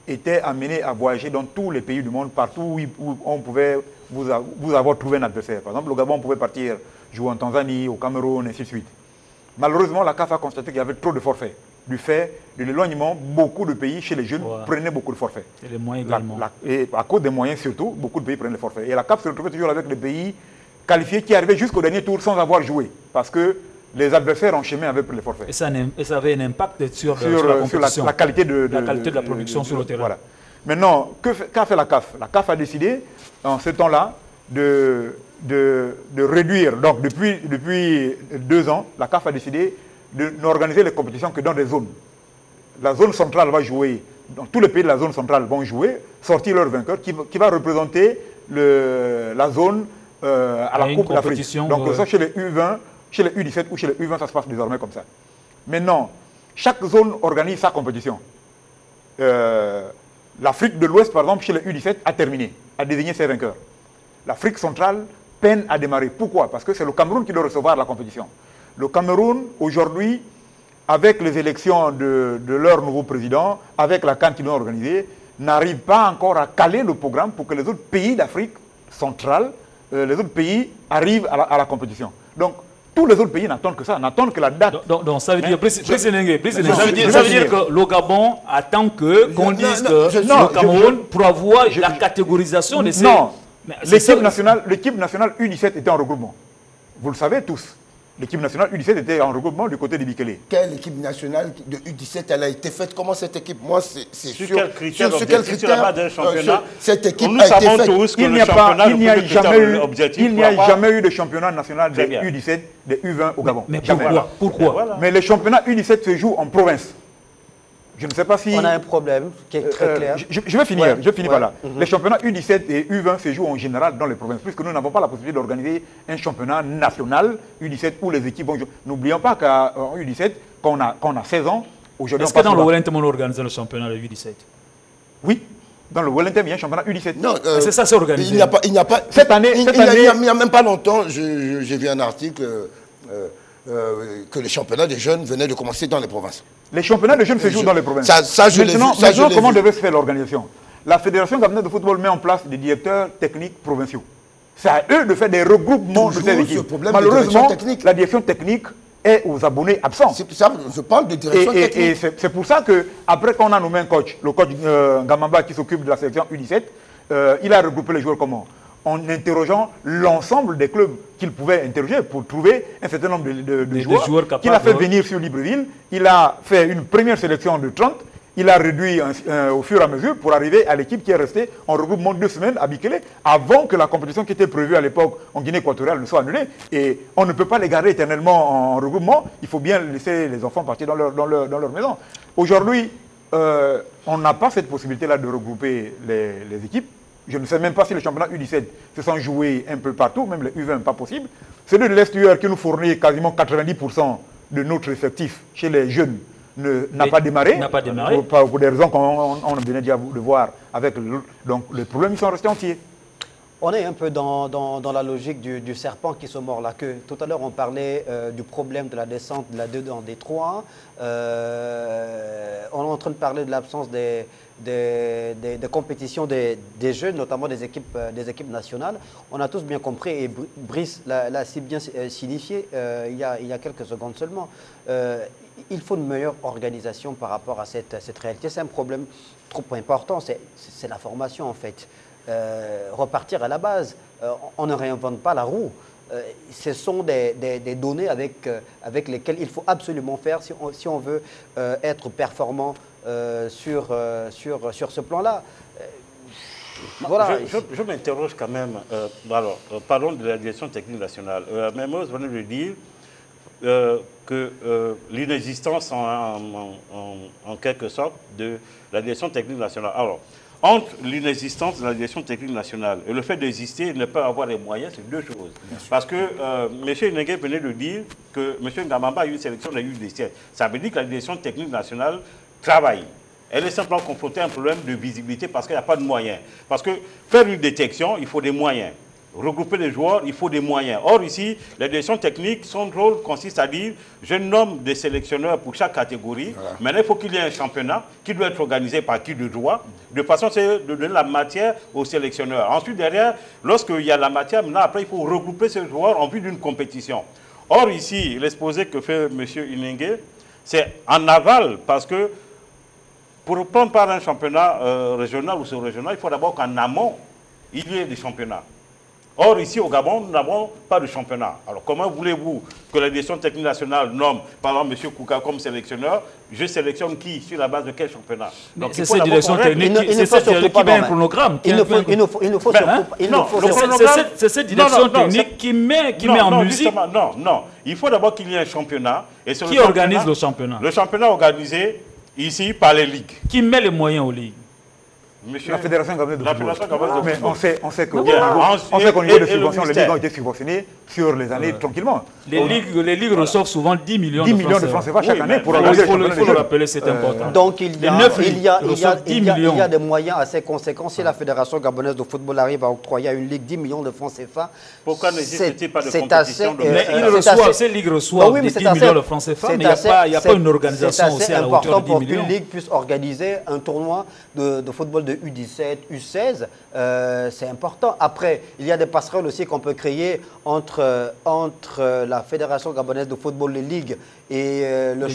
étaient amenées à voyager dans tous les pays du monde, partout où on pouvait vous avoir trouvé un adversaire. Par exemple, le Gabon pouvait partir jouer en Tanzanie, au Cameroun, et ainsi de suite. Malheureusement, la CAF a constaté qu'il y avait trop de forfaits. Du fait de l'éloignement, beaucoup de pays, chez les jeunes, prenaient beaucoup de forfaits. Et les moyens également. Et à cause des moyens surtout, beaucoup de pays prenaient les forfaits. Et la CAF se retrouvait toujours avec des pays qualifiés qui arrivaient jusqu'au dernier tour sans avoir joué. Parce que les adversaires en chemin avaient pris les forfaits. Et ça avait un impact sur la compétition. La qualité de la production sur le terrain. Voilà. Maintenant, qu'a fait la CAF? La CAF a décidé, en ce temps-là, de réduire. Donc, depuis 2 ans, la CAF a décidé de n'organiser les compétitions que dans des zones. La zone centrale va jouer, donc tous les pays de la zone centrale vont jouer, sortir leur vainqueur qui va représenter la zone à la Coupe d'Afrique. Donc ça, chez les U20, chez les U17 ou chez les U20, ça se passe désormais comme ça. Maintenant, chaque zone organise sa compétition. L'Afrique de l'Ouest, par exemple, chez les U17, a terminé, a désigné ses vainqueurs. L'Afrique centrale peine à démarrer. Pourquoi? Parce que c'est le Cameroun qui doit recevoir la compétition. Le Cameroun, aujourd'hui, avec les élections de leur nouveau président, avec la CAN qu'ils ont organisée, n'arrive pas encore à caler le programme pour que les autres pays d'Afrique centrale, les autres pays arrivent à la compétition. Donc, tous les autres pays n'attendent que ça, n'attendent que la date. Donc ça veut dire, ça veut dire que le Gabon attend qu'on dise que le Cameroun pour avoir la catégorisation de ces... Non, l'équipe nationale U17 était en regroupement. Vous le savez tous. L'équipe nationale U17 était en regroupement du côté de Bikele. Quelle équipe nationale de U17 elle a été faite? Comment cette équipe? Moi, c'est sur quel critère d'un championnat? Cette équipe nous a été savons faite. tous que il n'y a jamais eu de championnat national des U17, des U20 au Gabon. Mais pourquoi? Mais les championnats U17 se jouent en province. Je ne sais pas si... On a un problème qui est très clair. Je vais finir, je finis par là. Les championnats U17 et U20 se jouent en général dans les provinces, puisque nous n'avons pas la possibilité d'organiser un championnat national U17 où les équipes vont jouer. N'oublions pas qu'en U17, quand on a 16 ans, aujourd'hui... Est-ce que dans le Wellington, on organise le championnat de U17? Oui. Dans le Wellington, il y a un championnat U17. Non, c'est ça, c'est organisé. Il n'y a pas... Cette année... Il n'y a même pas longtemps, j'ai vu un article... que les championnats des jeunes venaient de commencer dans les provinces. Les championnats des jeunes se jouent dans les provinces. Maintenant, comment devait se faire l'organisation? La Fédération gabonaise de football met en place des directeurs techniques provinciaux. C'est à eux de faire des regroupements de ces équipes. Malheureusement, la direction technique est aux abonnés absents. C'est ça, je parle de direction technique. Et c'est pour ça qu'après qu'on a nommé un coach, le coach Gamamba qui s'occupe de la sélection U17, il a regroupé les joueurs comment? En interrogeant l'ensemble des clubs qu'il pouvait interroger pour trouver un certain nombre de joueurs qu'il a fait venir sur Libreville. Il a fait une première sélection de 30, il a réduit au fur et à mesure pour arriver à l'équipe qui est restée en regroupement 2 semaines à Bikele, avant que la compétition qui était prévue à l'époque en Guinée équatoriale ne soit annulée. Et on ne peut pas les garder éternellement en regroupement, il faut bien laisser les enfants partir dans leur maison. Aujourd'hui, on n'a pas cette possibilité-là de regrouper les équipes. Je ne sais même pas si les championnats U17 se sont joués un peu partout, même les U20, pas possible. C'est de l'Est-UR qui nous fournit quasiment 90% de notre effectif chez les jeunes n'a pas démarré. Pour des raisons qu'on venait déjà de voir. Donc les problèmes sont restés entiers. On est un peu dans la logique du serpent qui se mord la queue. Tout à l'heure, on parlait du problème de la descente de la 2 dans D3. On est en train de parler de l'absence des compétitions des jeunes, notamment des équipes nationales. On a tous bien compris, et Brice l'a si bien signifié il y a quelques secondes seulement. Il faut une meilleure organisation par rapport à cette réalité. C'est un problème trop important, c'est la formation en fait. Repartir à la base, on ne réinvente pas la roue. Ce sont des données avec lesquelles il faut absolument faire si on veut être performant sur ce plan-là. Voilà. Je m'interroge quand même. Alors, parlons de la direction technique nationale. Mermoz venait de dire que l'inexistence en quelque sorte de la direction technique nationale. Alors, entre l'inexistence de la direction technique nationale et le fait d'exister et ne pas avoir les moyens, c'est 2 choses. Parce que M. Nengue venait de dire que M. Ngamamba a eu une sélection de U17. Ça veut dire que la direction technique nationale travaille. Elle est simplement confrontée à un problème de visibilité parce qu'il n'y a pas de moyens. Parce que faire une détection, il faut des moyens. regrouper les joueurs, il faut des moyens. Or ici, les directions techniques, son rôle consiste à dire, je nomme des sélectionneurs pour chaque catégorie. Voilà. Maintenant, il faut qu'il y ait un championnat qui doit être organisé par qui de droit, de façon de donner la matière aux sélectionneurs. Ensuite, derrière, lorsqu'il y a la matière, maintenant, après, il faut regrouper ces joueurs en vue d'une compétition. Or ici, l'exposé que fait M. Iningue, c'est en aval, parce que pour prendre part à un championnat régional ou sous-régional, il faut d'abord qu'en amont, il y ait des championnats. Or, ici au Gabon, nous n'avons pas de championnat. Alors, comment voulez-vous que la direction technique nationale nomme, par exemple, M. Kouka comme sélectionneur? Je sélectionne qui? Sur la base de quel championnat? C'est cette direction technique qui met un chronogramme. C'est cette direction technique qui met en musique. Non. Il faut d'abord qu'il y ait un championnat. Qui organise le championnat? Le championnat organisé ici par les ligues. Qui met les moyens aux ligues? La Fédération gabonaise de football. Mais on sait qu'au niveau de subventions, les ligues ont été subventionnées sur les années tranquillement. Les ligues reçoivent souvent 10 millions de francs CFA chaque année pour organiser. Il faut le rappeler, c'est important. Donc il y a des moyens assez conséquents. Si la Fédération gabonaise de football arrive à octroyer à une ligue 10 millions de francs CFA, pourquoi n'existe-t-il pas de compétition? Ces ligues reçoivent des 10 millions de francs CFA, mais il n'y a pas une organisation aussi à la hauteur de 10 millions. C'est important pour qu'une ligue puisse organiser un tournoi de football de U17, U16, c'est important. Après, il y a des passerelles aussi qu'on peut créer entre la Fédération gabonaise de football, les ligues et le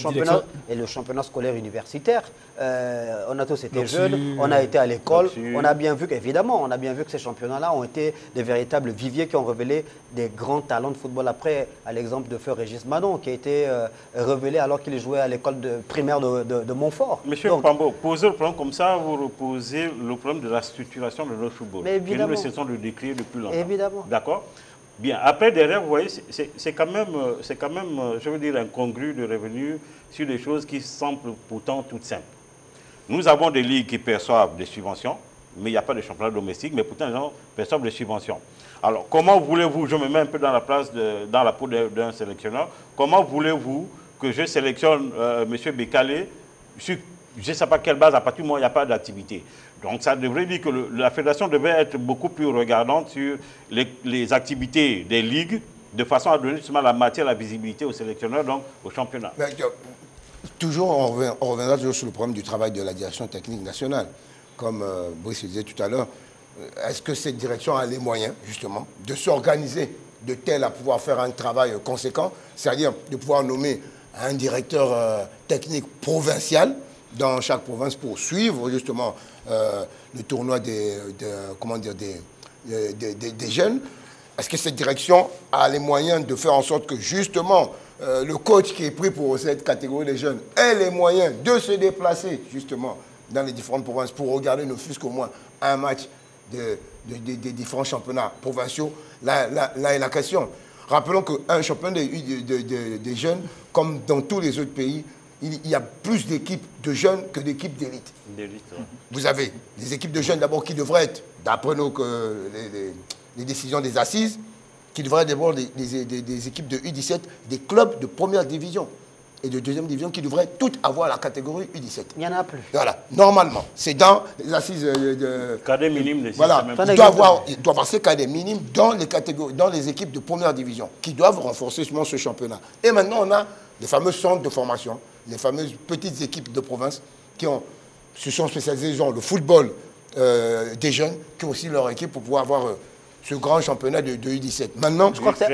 championnat scolaire universitaire. On a tous été jeunes, on a été à l'école, on a bien vu qu'évidemment, ces championnats-là ont été des véritables viviers qui ont révélé des grands talents de football. Après, à l'exemple de feu Régis Manon, qui a été révélé alors qu'il jouait à l'école primaire de Montfort. Monsieur Pambo, posez le problème comme ça, vous reposez le problème de la structuration de notre football. Mais évidemment. Que nous cessons de décrire depuis longtemps. Évidemment. D'accord? Bien, après, derrière, vous voyez, c'est quand même, je veux dire, incongru de revenir sur des choses qui semblent pourtant toutes simples. Nous avons des ligues qui perçoivent des subventions, mais il n'y a pas de championnat domestique, mais pourtant, les gens perçoivent des subventions. Alors, comment voulez-vous, je me mets un peu dans la peau d'un sélectionneur, comment voulez-vous que je sélectionne M. Bekale sur je ne sais pas quelle base, à partir du moment où il n'y a pas d'activité. Donc ça devrait dire que la fédération devait être beaucoup plus regardante sur les activités des ligues, de façon à donner justement la matière, la visibilité aux sélectionneurs, donc au championnat. Mais, toujours, on reviendra toujours sur le problème du travail de la direction technique nationale. Comme Brice disait tout à l'heure, est-ce que cette direction a les moyens, justement, de s'organiser de tel à pouvoir faire un travail conséquent, c'est-à-dire de pouvoir nommer un directeur technique provincial dans chaque province pour suivre justement le tournoi des jeunes. Est-ce que cette direction a les moyens de faire en sorte que justement le coach qui est pris pour cette catégorie des jeunes ait les moyens de se déplacer justement dans les différentes provinces pour regarder ne fût-ce qu'au moins un match des différents championnats provinciaux? Là est la question. Rappelons qu'un championnat des jeunes, comme dans tous les autres pays, il y a plus d'équipes de jeunes que d'équipes d'élite. Ouais. Vous avez des équipes de jeunes d'abord qui devraient être, d'après les décisions des assises, qui devraient être d'abord des équipes de U17, des clubs de première division et de deuxième division qui devraient toutes avoir la catégorie U17. Il n'y en a plus. Voilà, normalement. C'est dans les assises de... Cadets minimes. Voilà, il doit avoir ces cadets minimes dans les équipes de première division qui doivent renforcer justement ce championnat. Et maintenant, on a les fameux centres de formation, les fameuses petites équipes de province qui se sont spécialisées dans le football des jeunes, qui ont aussi leur équipe pour pouvoir avoir ce grand championnat de U17. Maintenant, je crois que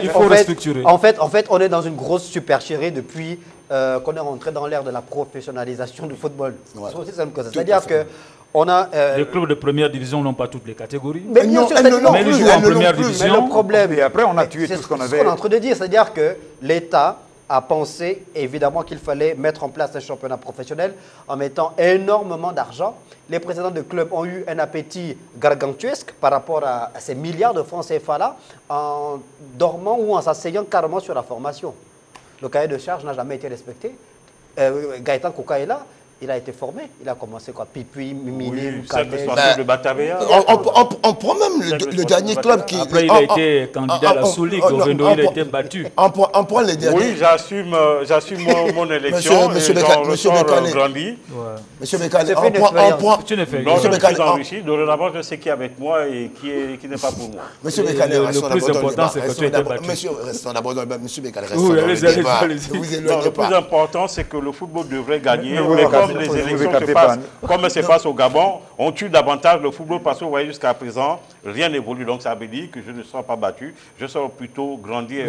il faut restructurer. En fait, on est dans une grosse supercherie depuis qu'on est rentré dans l'ère de la professionnalisation du football. Ouais. C'est aussi simple que ça. C'est-à-dire que on a, les clubs de première division n'ont pas toutes les catégories. Mais bien sûr, mais ils jouent en première division. Mais le problème, et après on a tué tout ce qu'on avait. C'est ce qu'on est en train de dire, c'est-à-dire que l'État a pensé évidemment qu'il fallait mettre en place un championnat professionnel en mettant énormément d'argent. Les présidents de clubs ont eu un appétit gargantuesque par rapport à ces milliards de francs CFA-là en dormant ou en s'asseyant carrément sur la formation. Le cahier de charge n'a jamais été respecté. Gaëtan Kouka est là. Il a été formé. Il a commencé quoi? Pipi, Mimine, de Batavia. On prend même le dernier club qui... Après, il a été candidat à la sous-ligue. Au Vendo, il a été battu. On prend les derniers... Oui, j'assume mon élection. Monsieur Bekane. Grandi. Monsieur Bekane, dorénavant, je sais qui est avec moi et qui n'est pas pour moi. Monsieur Bekane, le plus important, c'est que tu étais battu. Monsieur, restons d'abord dans le débat. Monsieur Bekane, restons dans le débat. Le plus important, c'est que le football devrait gagner. Mais comme les élections se passent, comme elles se passent au Gabon, on tue davantage le football parce que vous voyez jusqu'à présent, rien n'évolue. Donc ça veut dire que je ne serai pas battu. Je serai plutôt grandi et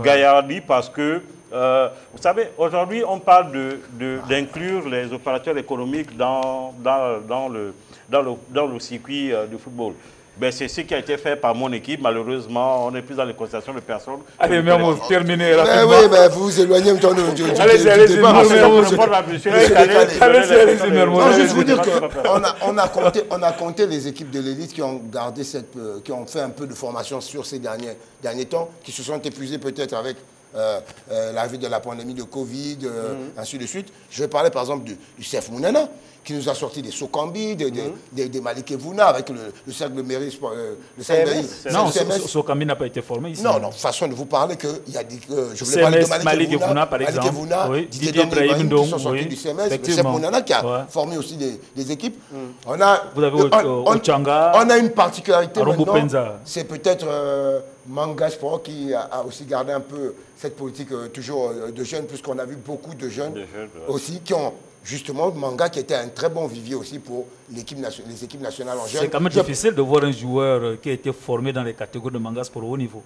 gaillardi parce que, vous savez, aujourd'hui, on parle d'inclure les opérateurs économiques dans le circuit du football. Ben, c'est ce qui a été fait par mon équipe. Malheureusement, on n'est plus dans les conversations de personnes. Allez, mais on terminer rapidement. Oui, mais vous vous éloignez du débat. Allez-y, je juste vous dire qu'on a compté les équipes de l'élite qui ont gardé qui ont fait un peu de formation sur ces derniers temps, qui se sont épuisés peut-être avec l'arrivée de la pandémie de Covid, ainsi de suite. Je vais parler par exemple du CF Mounana, qui nous a sorti des Sokambi, des Malik Evuna, avec le cercle de mairie. Non, Sokambi n'a pas été formé ici. Non, façon de vous parler qu'il y a dit que je voulais parler de Malik Evuna, par exemple. Malik Evuna, Didier Ibrahim, qui sont sortis du CMS, le CF Mounana, qui a formé aussi des équipes. Vous avez Ochanga, on a une particularité maintenant, c'est peut-être Manga Sport qui a aussi gardé un peu cette politique toujours de jeunes, puisqu'on a vu beaucoup de jeunes aussi qui ont justement Manga qui était un très bon vivier aussi pour les équipes nationales en jeunes. C'est quand même difficile de voir un joueur qui a été formé dans les catégories de Manga Sport au haut niveau.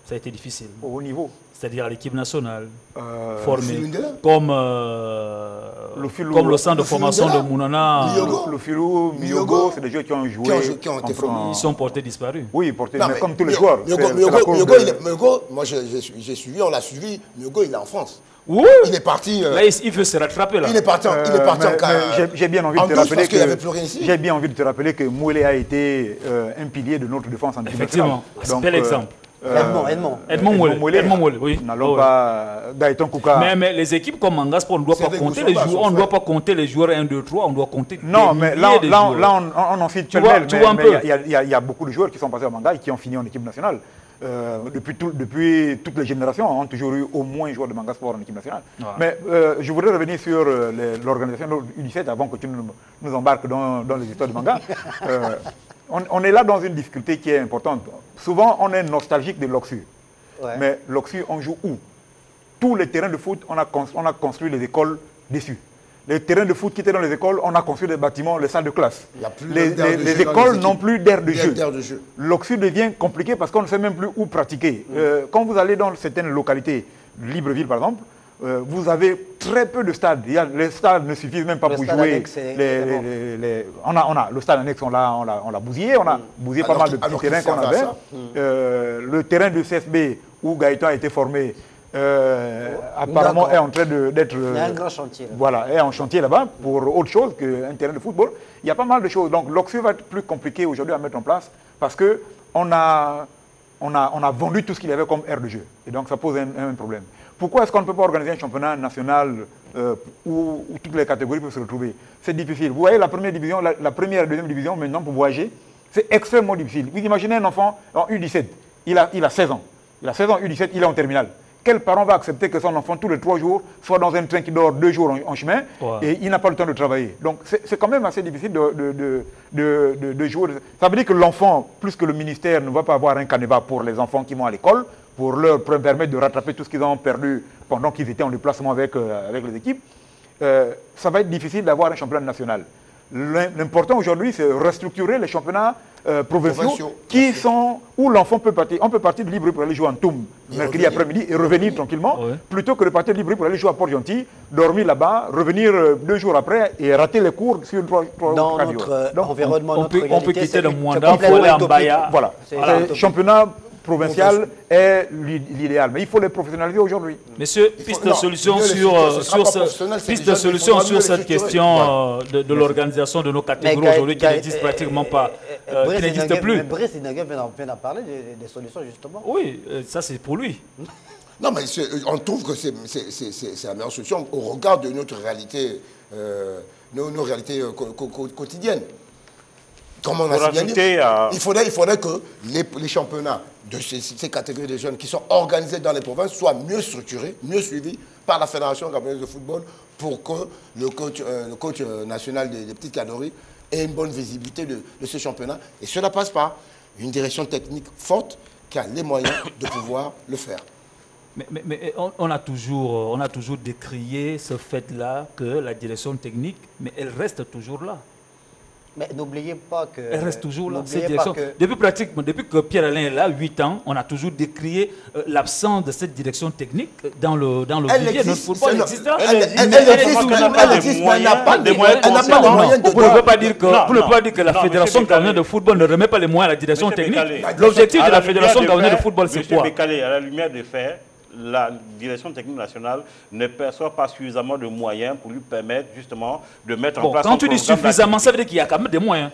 Ça a été difficile. Au haut niveau? C'est-à-dire à l'équipe nationale, formé comme le centre de formation de Mounana. Le Filou, Miogo, c'est des joueurs qui ont joué. Qui ont été formés. Ils sont portés disparus. Oui, portés, mais comme tous les joueurs. Miogo, moi j'ai suivi, on l'a suivi. Miogo, il est en France. Oui. Il est parti. Là, il veut se rattraper là. Il est parti en J'ai bien envie de te rappeler que j'ai bien envie de te rappeler que Mouélé a été un pilier de notre défense en équipe nationale. Effectivement, c'est un bel exemple. Edmond Mouélé, oui. N'allons pas Gaëtan Kouka. Mais les équipes comme Mangasport, on ne doit pas compter les joueurs. On ne doit pas compter les joueurs 1, 2, 3. On doit compter. Non, mais là, on en cite pêle-mêle. Il y a beaucoup de joueurs qui sont passés à Manga et qui ont fini en équipe nationale. Depuis toutes les générations, on a toujours eu au moins un joueur de Manga Sport en équipe nationale. Voilà. Mais je voudrais revenir sur l'organisation de U17 avant que tu nous embarques dans les histoires de Manga. On est là dans une difficulté qui est importante. Souvent, on est nostalgique de l'Oxu. Ouais. Mais l'Oxu, on joue où? Tous les terrains de foot, on a construit les écoles dessus. Les terrains de foot qui étaient dans les écoles, on a construit des bâtiments, les salles de classe. Les écoles n'ont plus d'aire de jeu. L'Oxu devient compliqué parce qu'on ne sait même plus où pratiquer. Quand vous allez dans certaines localités, Libreville par exemple, vous avez très peu de stades. Les stades ne suffisent même pas pour jouer. On a le stade annexe, on l'a bousillé. On a bousillé pas mal de petits terrains qu'on avait. Le terrain du CFB où Gaëtan a été formé, apparemment est en train d'être... Il y a un grand chantier. Voilà, est en chantier là-bas pour autre chose qu'un terrain de football. Il y a pas mal de choses. Donc l'Oxu va être plus compliqué aujourd'hui à mettre en place parce qu'on a vendu tout ce qu'il y avait comme aire de jeu. Et donc ça pose un problème. Pourquoi est-ce qu'on ne peut pas organiser un championnat national où toutes les catégories peuvent se retrouver? C'est difficile. Vous voyez la première division, la première et la deuxième division maintenant pour voyager, c'est extrêmement difficile. Vous imaginez un enfant en U17, il a 16 ans. Il a 16 ans U17, il est en terminale. Quel parent va accepter que son enfant, tous les 3 jours, soit dans un train qui dort 2 jours en chemin et il n'a pas le temps de travailler? Donc c'est quand même assez difficile de jouer. Ça veut dire que l'enfant, plus que le ministère, ne va pas avoir un canevas pour les enfants qui vont à l'école, pour leur permettre de rattraper tout ce qu'ils ont perdu pendant qu'ils étaient en déplacement avec les équipes. Ça va être difficile d'avoir un championnat national. L'important aujourd'hui, c'est restructurer les championnats provinciaux où l'enfant peut partir. On peut partir de Libreville pour aller jouer en Toum mercredi après-midi et revenir tranquillement, plutôt que de partir de Libreville pour aller jouer à Port-Gentil, dormir là-bas, revenir 2 jours après et rater les cours sur 3 dans notre environnement, on peut quitter le Mwanda pour aller en Baya. Voilà. Championnat provincial est l'idéal, mais il faut les professionnaliser aujourd'hui. Monsieur, piste de solution sur cette question de l'organisation de nos catégories aujourd'hui qui n'existe pratiquement pas, qui n'existe plus. Mais Brice Dinagé vient d'en parler des solutions justement. Oui, ça c'est pour lui. Non, mais on trouve que c'est la meilleure solution au regard de notre réalité, nos réalités quotidiennes. Comme on a bien dit, il faudrait que les championnats de ces catégories de jeunes qui sont organisés dans les provinces soient mieux structurés, mieux suivis par la Fédération gabonaise de football pour que le coach national des petites catégories ait une bonne visibilité de ces championnats. Et cela passe par une direction technique forte qui a les moyens de pouvoir le faire. Mais on a toujours décrié ce fait-là que la direction technique, mais elle reste toujours là. Mais n'oubliez pas que... Elle reste toujours là, cette direction. Depuis que Pierre-Alain est là, 8 ans, on a toujours décrié l'absence de cette direction technique dans le vivier. Notre football existe là. Elle existe, mais elle n'a pas les moyens de... Vous ne pouvez pas dire que la Fédération gabonaise de football ne remet pas les moyens à la direction technique. L'objectif de la Fédération gabonaise de football, c'est quoi? Monsieur Bécalé, à la lumière des faits, la direction technique nationale ne perçoit pas suffisamment de moyens pour lui permettre justement de mettre en place... Quand tu dis suffisamment, ça veut dire qu'il y a quand même des moyens.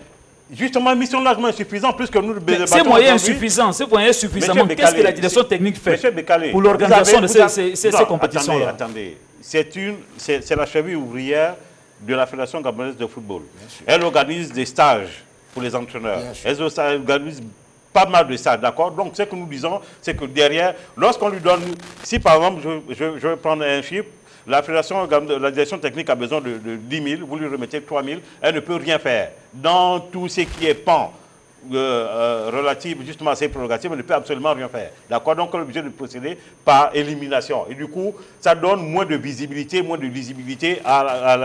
Justement, une mission largement insuffisante, plus que nous... Ces moyens insuffisants, qu'est-ce que la direction technique fait pour l'organisation de ces compétitions-là? Attendez, c'est la cheville ouvrière de la Fédération gabonaise de football. Elle organise des stages pour les entraîneurs. Elle organise pas mal de ça, d'accord? Donc, ce que nous disons, c'est que derrière, lorsqu'on lui donne... Si, par exemple, je vais prendre un chiffre, la direction technique a besoin de 10 000, vous lui remettez 3 000, elle ne peut rien faire. Dans tout ce qui est pan relatif justement à ces prérogatives, elle ne peut absolument rien faire. D'accord? Donc, on est obligé de procéder par élimination. Et du coup, ça donne moins de visibilité, moins de lisibilité à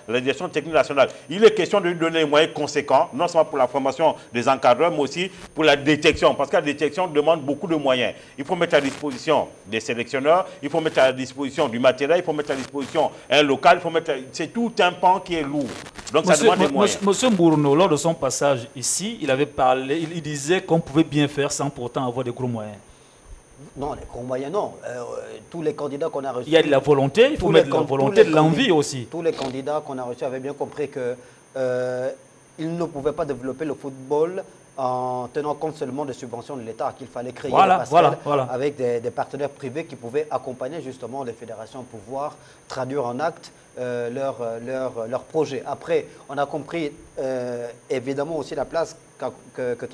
la direction technique nationale. Il est question de lui donner des moyens conséquents, non seulement pour la formation des encadreurs, mais aussi pour la détection. Parce que la détection demande beaucoup de moyens. Il faut mettre à disposition des sélectionneurs, il faut mettre à disposition du matériel, il faut mettre à disposition un local, il faut mettre... C'est tout un pan qui est lourd. Donc, ça demande des moyens. Monsieur Mbourno, lors de son passage ici, il avait parlé, il disait qu'on pouvait bien faire sans pourtant avoir des gros moyens. Non, les gros moyens, non. Tous les candidats qu'on a reçus... Il y a de la volonté, il faut mettre de la volonté, de l'envie aussi. Tous les candidats qu'on a reçus avaient bien compris qu'ils ne pouvaient pas développer le football en tenant compte seulement des subventions de l'État, qu'il fallait créer avec des partenaires privés qui pouvaient accompagner justement les fédérations pour pouvoir traduire en acte leur projet. Après, on a compris évidemment aussi la place que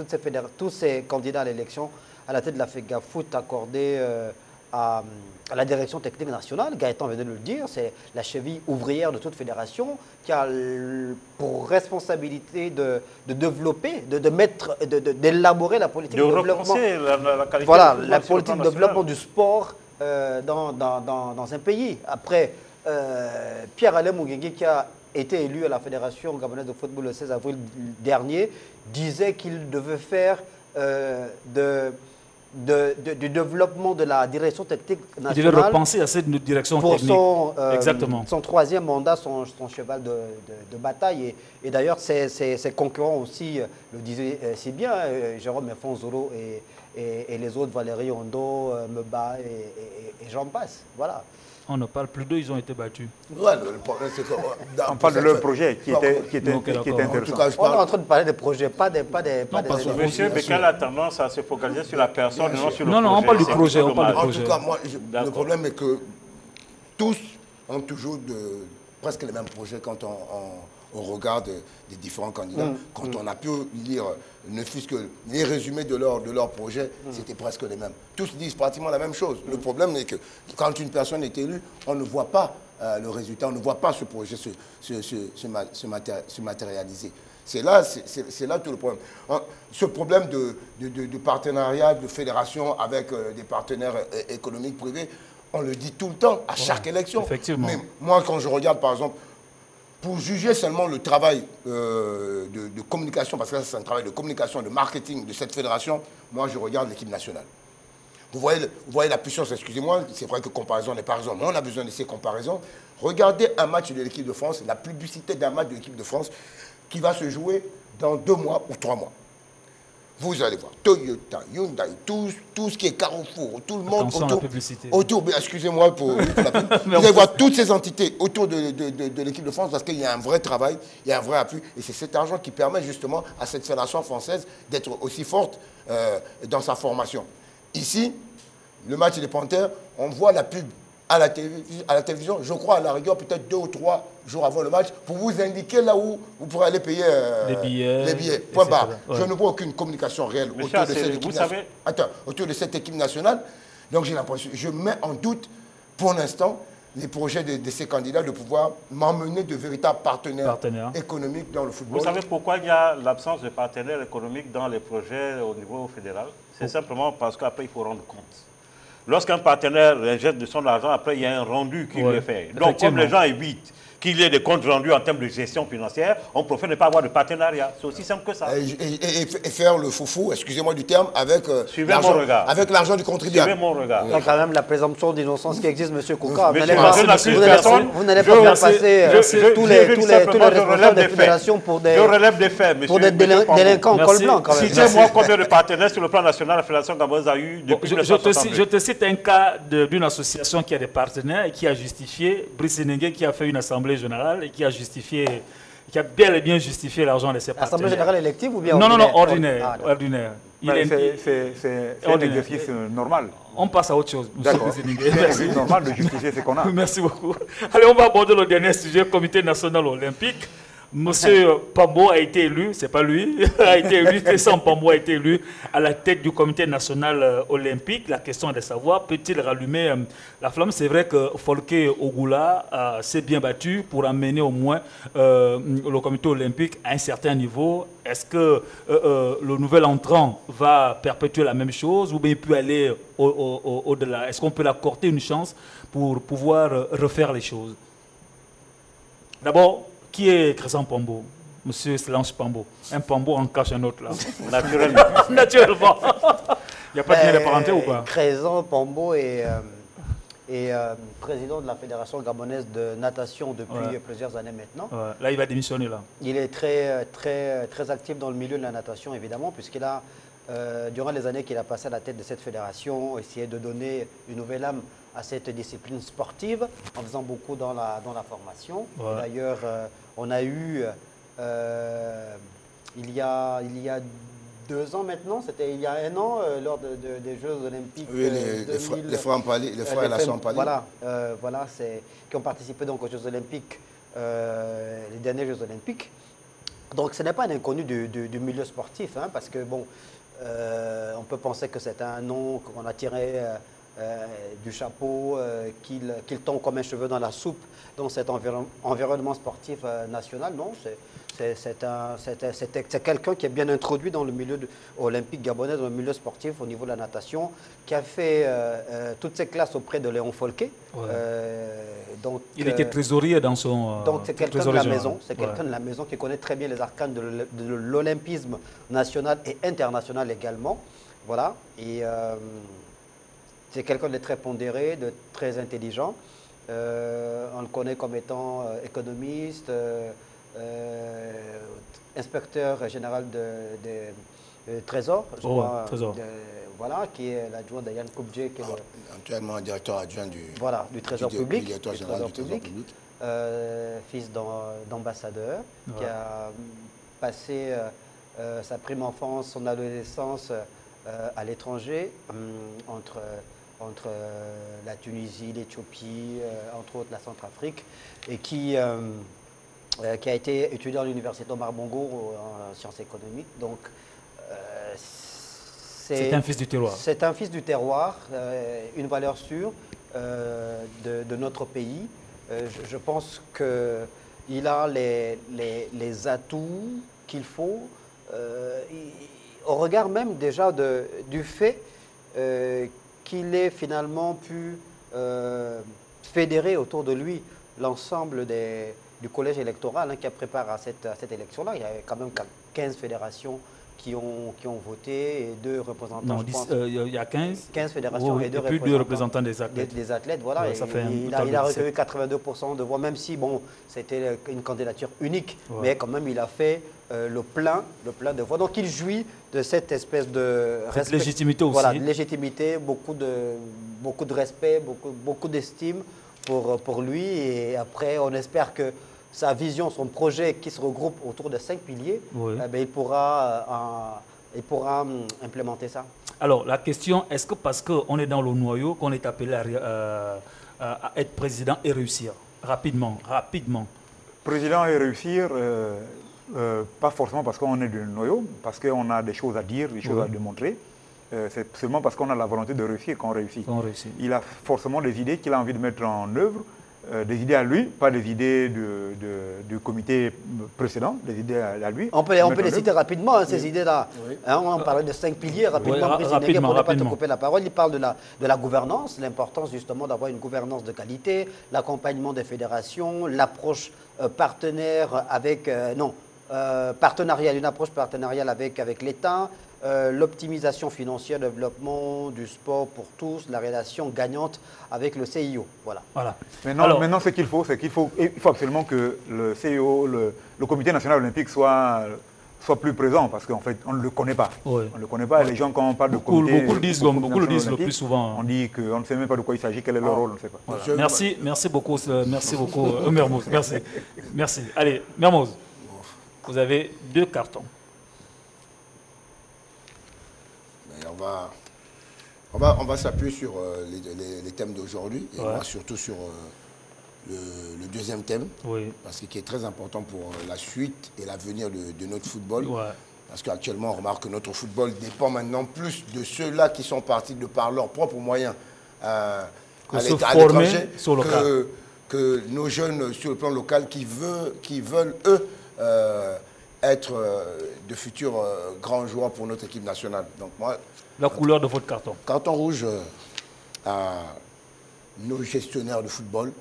tous ces candidats à l'élection à la tête de la FEGAFOOT accordaient à la direction technique nationale. Gaëtan venait de le dire, c'est la cheville ouvrière de toute fédération qui a pour responsabilité de développer, d'élaborer la politique de développement. La politique de développement du sport dans un pays. Après, Pierre-Alain Mouguengui, qui a été élu à la Fédération gabonaise de football le 16 avril dernier, disait qu'il devait faire du développement de la direction technique nationale. Il devait repenser à cette direction technique. Exactement. Son troisième mandat, son cheval de bataille. Et d'ailleurs, ses concurrents aussi le disaient si bien, Jérôme Fonzolo et les autres, Valérie Hondo, Meba et j'en passe. Voilà. On ne parle plus d'eux, ils ont été battus. Ouais, le problème, c'est on parle de leur projet qui était intéressant. On est en train de parler des projets, pas des Monsieur Bécalé a tendance à se focaliser sur la personne, non sur le projet. Non, on parle du projet. En tout cas, moi, le problème est que tous ont toujours presque les mêmes projets quand on regarde des différents candidats. Quand on a pu lire, ne fût-ce que les résumés de leur projet, c'était presque les mêmes. Tous disent pratiquement la même chose. Le problème est que quand une personne est élue, on ne voit pas le résultat, on ne voit pas ce projet se matérialiser. C'est là tout le problème. Ce problème de partenariat, de fédération avec des partenaires économiques privés, on le dit tout le temps, à chaque élection. Effectivement. Mais moi, quand je regarde, par exemple, pour juger seulement le travail de communication, parce que c'est un travail de communication, de marketing de cette fédération, moi, je regarde l'équipe nationale. Vous voyez la puissance, excusez-moi, c'est vrai que comparaison n'est pas raison, mais on a besoin de ces comparaisons. Regardez un match de l'équipe de France, la publicité d'un match de l'équipe de France qui va se jouer dans 2 mois ou 3 mois. Vous allez voir, Toyota, Hyundai, tout ce qui est Carrefour, tout le monde autour excusez-moi pour la peine. Vous allez voir toutes ces entités autour de l'équipe de France parce qu'il y a un vrai travail, il y a un vrai appui. Et c'est cet argent qui permet justement à cette fédération française d'être aussi forte dans sa formation. Ici, le match des Panthères, on voit la pub à la télévision, je crois à la rigueur peut-être 2 ou 3 jours avant le match, pour vous indiquer là où vous pourrez aller payer les billets. Point barre. Ouais. Je ne vois aucune communication réelle autour de cette équipe nationale. Attends, autour de cette équipe nationale. Donc j'ai l'impression, je mets en doute pour l'instant les projets de ces candidats de pouvoir m'emmener de véritables partenaires économiques dans le football. Vous savez pourquoi il y a l'absence de partenaires économiques dans les projets au niveau fédéral? C'est simplement parce qu'après il faut rendre compte. Lorsqu'un partenaire injecte de son argent, après il y a un rendu qui lui est fait. Donc comme les gens évitent qu'il y ait des comptes rendus en termes de gestion financière, on préfère ne pas avoir de partenariat. C'est aussi simple que ça. Et faire le foufou, excusez-moi du terme, avec l'argent du contribuable. Suivez mon regard. Il y a quand même la présomption d'innocence qui existe, M. Kouka. Vous n'allez pas faire passer tous les responsables des fédérations pour des délinquants en col blanc. Citez-moi combien de partenaires sur le plan national la Fédération gabonaise a eu depuis 1962. Je te cite un cas d'une association qui a des partenaires et qui a justifié, Brice Nengue qui a fait une assemblée générale et qui a justifié, qui a bel et bien justifié l'argent de ses partenaires. Assemblée générale élective ou bien ordinaire? Non, ordinaire. Ordinaire. C'est un exercice normal. On passe à autre chose. D'accord. C'est normal de justifier ce qu'on a. Merci beaucoup. Allez, on va aborder le dernier sujet, Comité national olympique. Monsieur Pambo a été élu, c'est pas lui, a été élu, Tristan Pambo a été élu à la tête du comité national olympique. La question est de savoir, peut-il rallumer la flamme? C'est vrai que Folke Ogula s'est bien battu pour amener au moins le comité olympique à un certain niveau. Est-ce que le nouvel entrant va perpétuer la même chose ou bien il peut aller au-delà? Est-ce qu'on peut l'accorder une chance pour pouvoir refaire les choses? D'abord, qui est Tristan Pambo? Monsieur Slange Pambo. Un Pambo en cache un autre là. Naturellement. Naturellement. Il n'y a pas de lien de parenté ou pas? Tristan Pambo est président de la Fédération gabonaise de natation depuis plusieurs années maintenant. Ouais. Là, il va démissionner là. Il est très actif dans le milieu de la natation évidemment, puisqu'il a, durant les années qu'il a passé à la tête de cette fédération, essayé de donner une nouvelle âme à cette discipline sportive en faisant beaucoup dans la formation. Ouais. D'ailleurs, on a eu, il y a 2 ans maintenant, c'était il y a 1 an, lors des Jeux Olympiques. Oui, les frères et la Sompali. Voilà, qui ont participé donc aux Jeux Olympiques, les derniers Jeux Olympiques. Donc ce n'est pas un inconnu du milieu sportif, hein, parce que bon, on peut penser que c'est un nom qu'on a tiré du chapeau, qu'il tombe comme un cheveu dans la soupe dans cet environnement sportif national. Non, c'est quelqu'un qui est bien introduit dans le milieu olympique gabonais, dans le milieu sportif au niveau de la natation, qui a fait toutes ses classes auprès de Léon Folke. Ouais. Donc, il était trésorier dans son... donc c'est quelqu'un de la maison, c'est quelqu'un de la maison qui connaît très bien les arcanes de l'olympisme national et international également. Voilà, et c'est quelqu'un de très pondéré, de très intelligent. On le connaît comme étant économiste, inspecteur général de Trésor, je crois, voilà, qui est l'adjoint d'Ayan Koubdje, qui est actuellement directeur adjoint du Trésor public, directeur général du Trésor public. Fils d'ambassadeur, qui a passé sa prime enfance, son adolescence à l'étranger, entre la Tunisie, l'Éthiopie, entre autres la Centrafrique, et qui a été étudiant à l'université Omar Bongo en sciences économiques. Donc, c'est un fils du terroir. C'est un fils du terroir, une valeur sûre de notre pays. Je pense qu'il a les atouts qu'il faut, au regard même déjà du fait qu'il ait finalement pu fédérer autour de lui l'ensemble du collège électoral qui a préparé à cette élection-là. Il y avait quand même 15 fédérations qui ont voté et 2 représentants. Non, il y a 15 fédérations et 2 représentants des athlètes. Des athlètes, voilà. Ouais, il a recueilli 82% de voix, même si bon, c'était une candidature unique, mais quand même il a fait le plein de voix. Donc il jouit de cette espèce de respect, légitimité aussi. Voilà, de légitimité, beaucoup de respect, beaucoup d'estime pour lui. Et après, on espère que sa vision, son projet qui se regroupe autour de 5 piliers, il pourra il pourra implémenter ça? Alors, la question, est-ce que parce qu'on est dans le noyau, qu'on est appelé à être président et réussir rapidement? Président et réussir, pas forcément parce qu'on est du noyau, parce qu'on a des choses à dire, des choses à démontrer. C'est seulement parce qu'on a la volonté de réussir qu'on réussit. Il a forcément des idées qu'il a envie de mettre en œuvre, des idées à lui, pas des idées du comité précédent, des idées à lui. On peut les citer rapidement, ces idées-là. Oui. Hein, on parlait de 5 piliers rapidement. Pour ne pas te couper la parole, il parle de la gouvernance, l'importance justement d'avoir une gouvernance de qualité, l'accompagnement des fédérations, l'approche partenaire avec... partenariale, une approche partenariale avec l'État, l'optimisation financière, le développement du sport pour tous, la relation gagnante avec le CIO. Voilà. Maintenant, ce qu'il faut, c'est qu'il faut absolument que le CIO, le Comité national olympique soit plus présent, parce qu'en fait, on ne le connaît pas. Oui. On ne le connaît pas. Les gens, quand on parle de comité... Beaucoup le disent le plus souvent. On dit qu'on ne sait même pas de quoi il s'agit, quel est leur rôle, on ne sait pas. Voilà. Merci beaucoup, Mermoz. Merci. Allez, Mermoz, vous avez 2 cartons. On va s'appuyer sur les thèmes d'aujourd'hui, et surtout sur le deuxième thème, parce que qui est très important pour la suite et l'avenir de notre football. Parce qu'actuellement, on remarque que notre football dépend maintenant plus de ceux-là qui sont partis de par leurs propres moyens à l'étranger que nos jeunes sur le plan local qui veulent eux, être de futurs grands joueurs pour notre équipe nationale. Donc moi, la couleur de votre carton. Carton rouge à nos gestionnaires de football,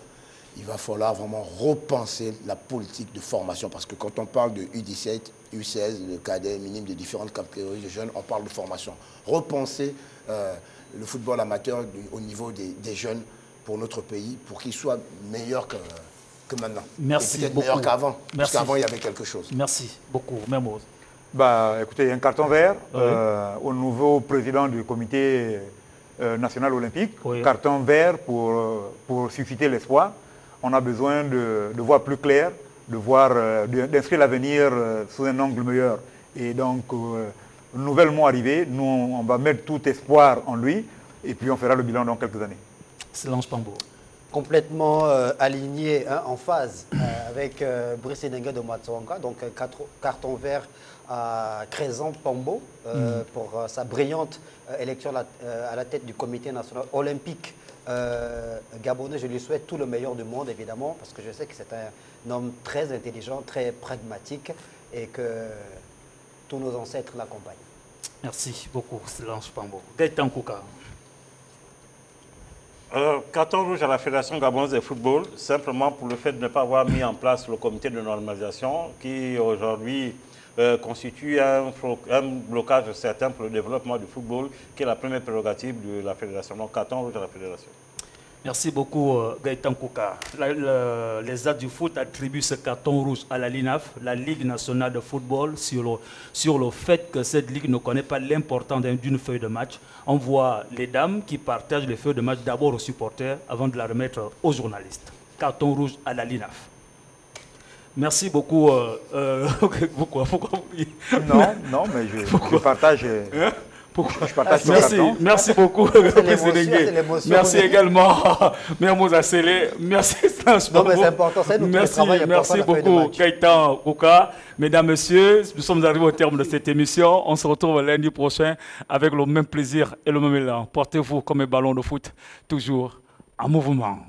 il va falloir vraiment repenser la politique de formation. Parce que quand on parle de U17, U16, le cadet minime de différentes catégories de jeunes, on parle de formation. Repenser le football amateur au niveau des jeunes pour notre pays, pour qu'il soit meilleur que maintenant. Merci peut-être beaucoup. Meilleur qu'avant. Parce qu'avant, il y avait quelque chose. Merci beaucoup. Mermoz. Écoutez, un carton vert au nouveau président du comité national olympique. Carton vert pour susciter l'espoir. On a besoin de voir plus clair, d'inscrire l'avenir sous un angle meilleur. Et donc, nouvellement arrivé, nous, on va mettre tout espoir en lui et puis on fera le bilan dans quelques années. Silence Pambo. Complètement aligné, en phase avec Brice Nengue de Matsonga, donc carton vert à Crézan Pambo pour sa brillante élection à la tête du comité national olympique gabonais. Je lui souhaite tout le meilleur du monde, évidemment, parce que je sais que c'est un homme très intelligent, très pragmatique et que tous nos ancêtres l'accompagnent. Merci beaucoup, Silence Pambo. Gaëtan Kouka. Carton rouge à la Fédération gabonaise de football, simplement pour le fait de ne pas avoir mis en place le comité de normalisation qui aujourd'hui constitue un blocage certain pour le développement du football, qui est la première prérogative de la Fédération. Donc carton rouge à la Fédération. Merci beaucoup Gaëtan Kouka. Les As du foot attribuent ce carton rouge à la LINAF, la Ligue nationale de football, sur le fait que cette ligue ne connaît pas l'importance d'une feuille de match. On voit les dames qui partagent les feuilles de match d'abord aux supporters avant de la remettre aux journalistes. Carton rouge à la LINAF. Merci beaucoup. Pourquoi Non, mais je partage... Merci beaucoup, merci également, Mermoz Assélé. Merci, merci beaucoup, Gaëtan Kouka. Mesdames, Messieurs, nous sommes arrivés au terme de cette émission. On se retrouve lundi prochain avec le même plaisir et le même élan. Portez-vous comme un ballon de foot, toujours en mouvement.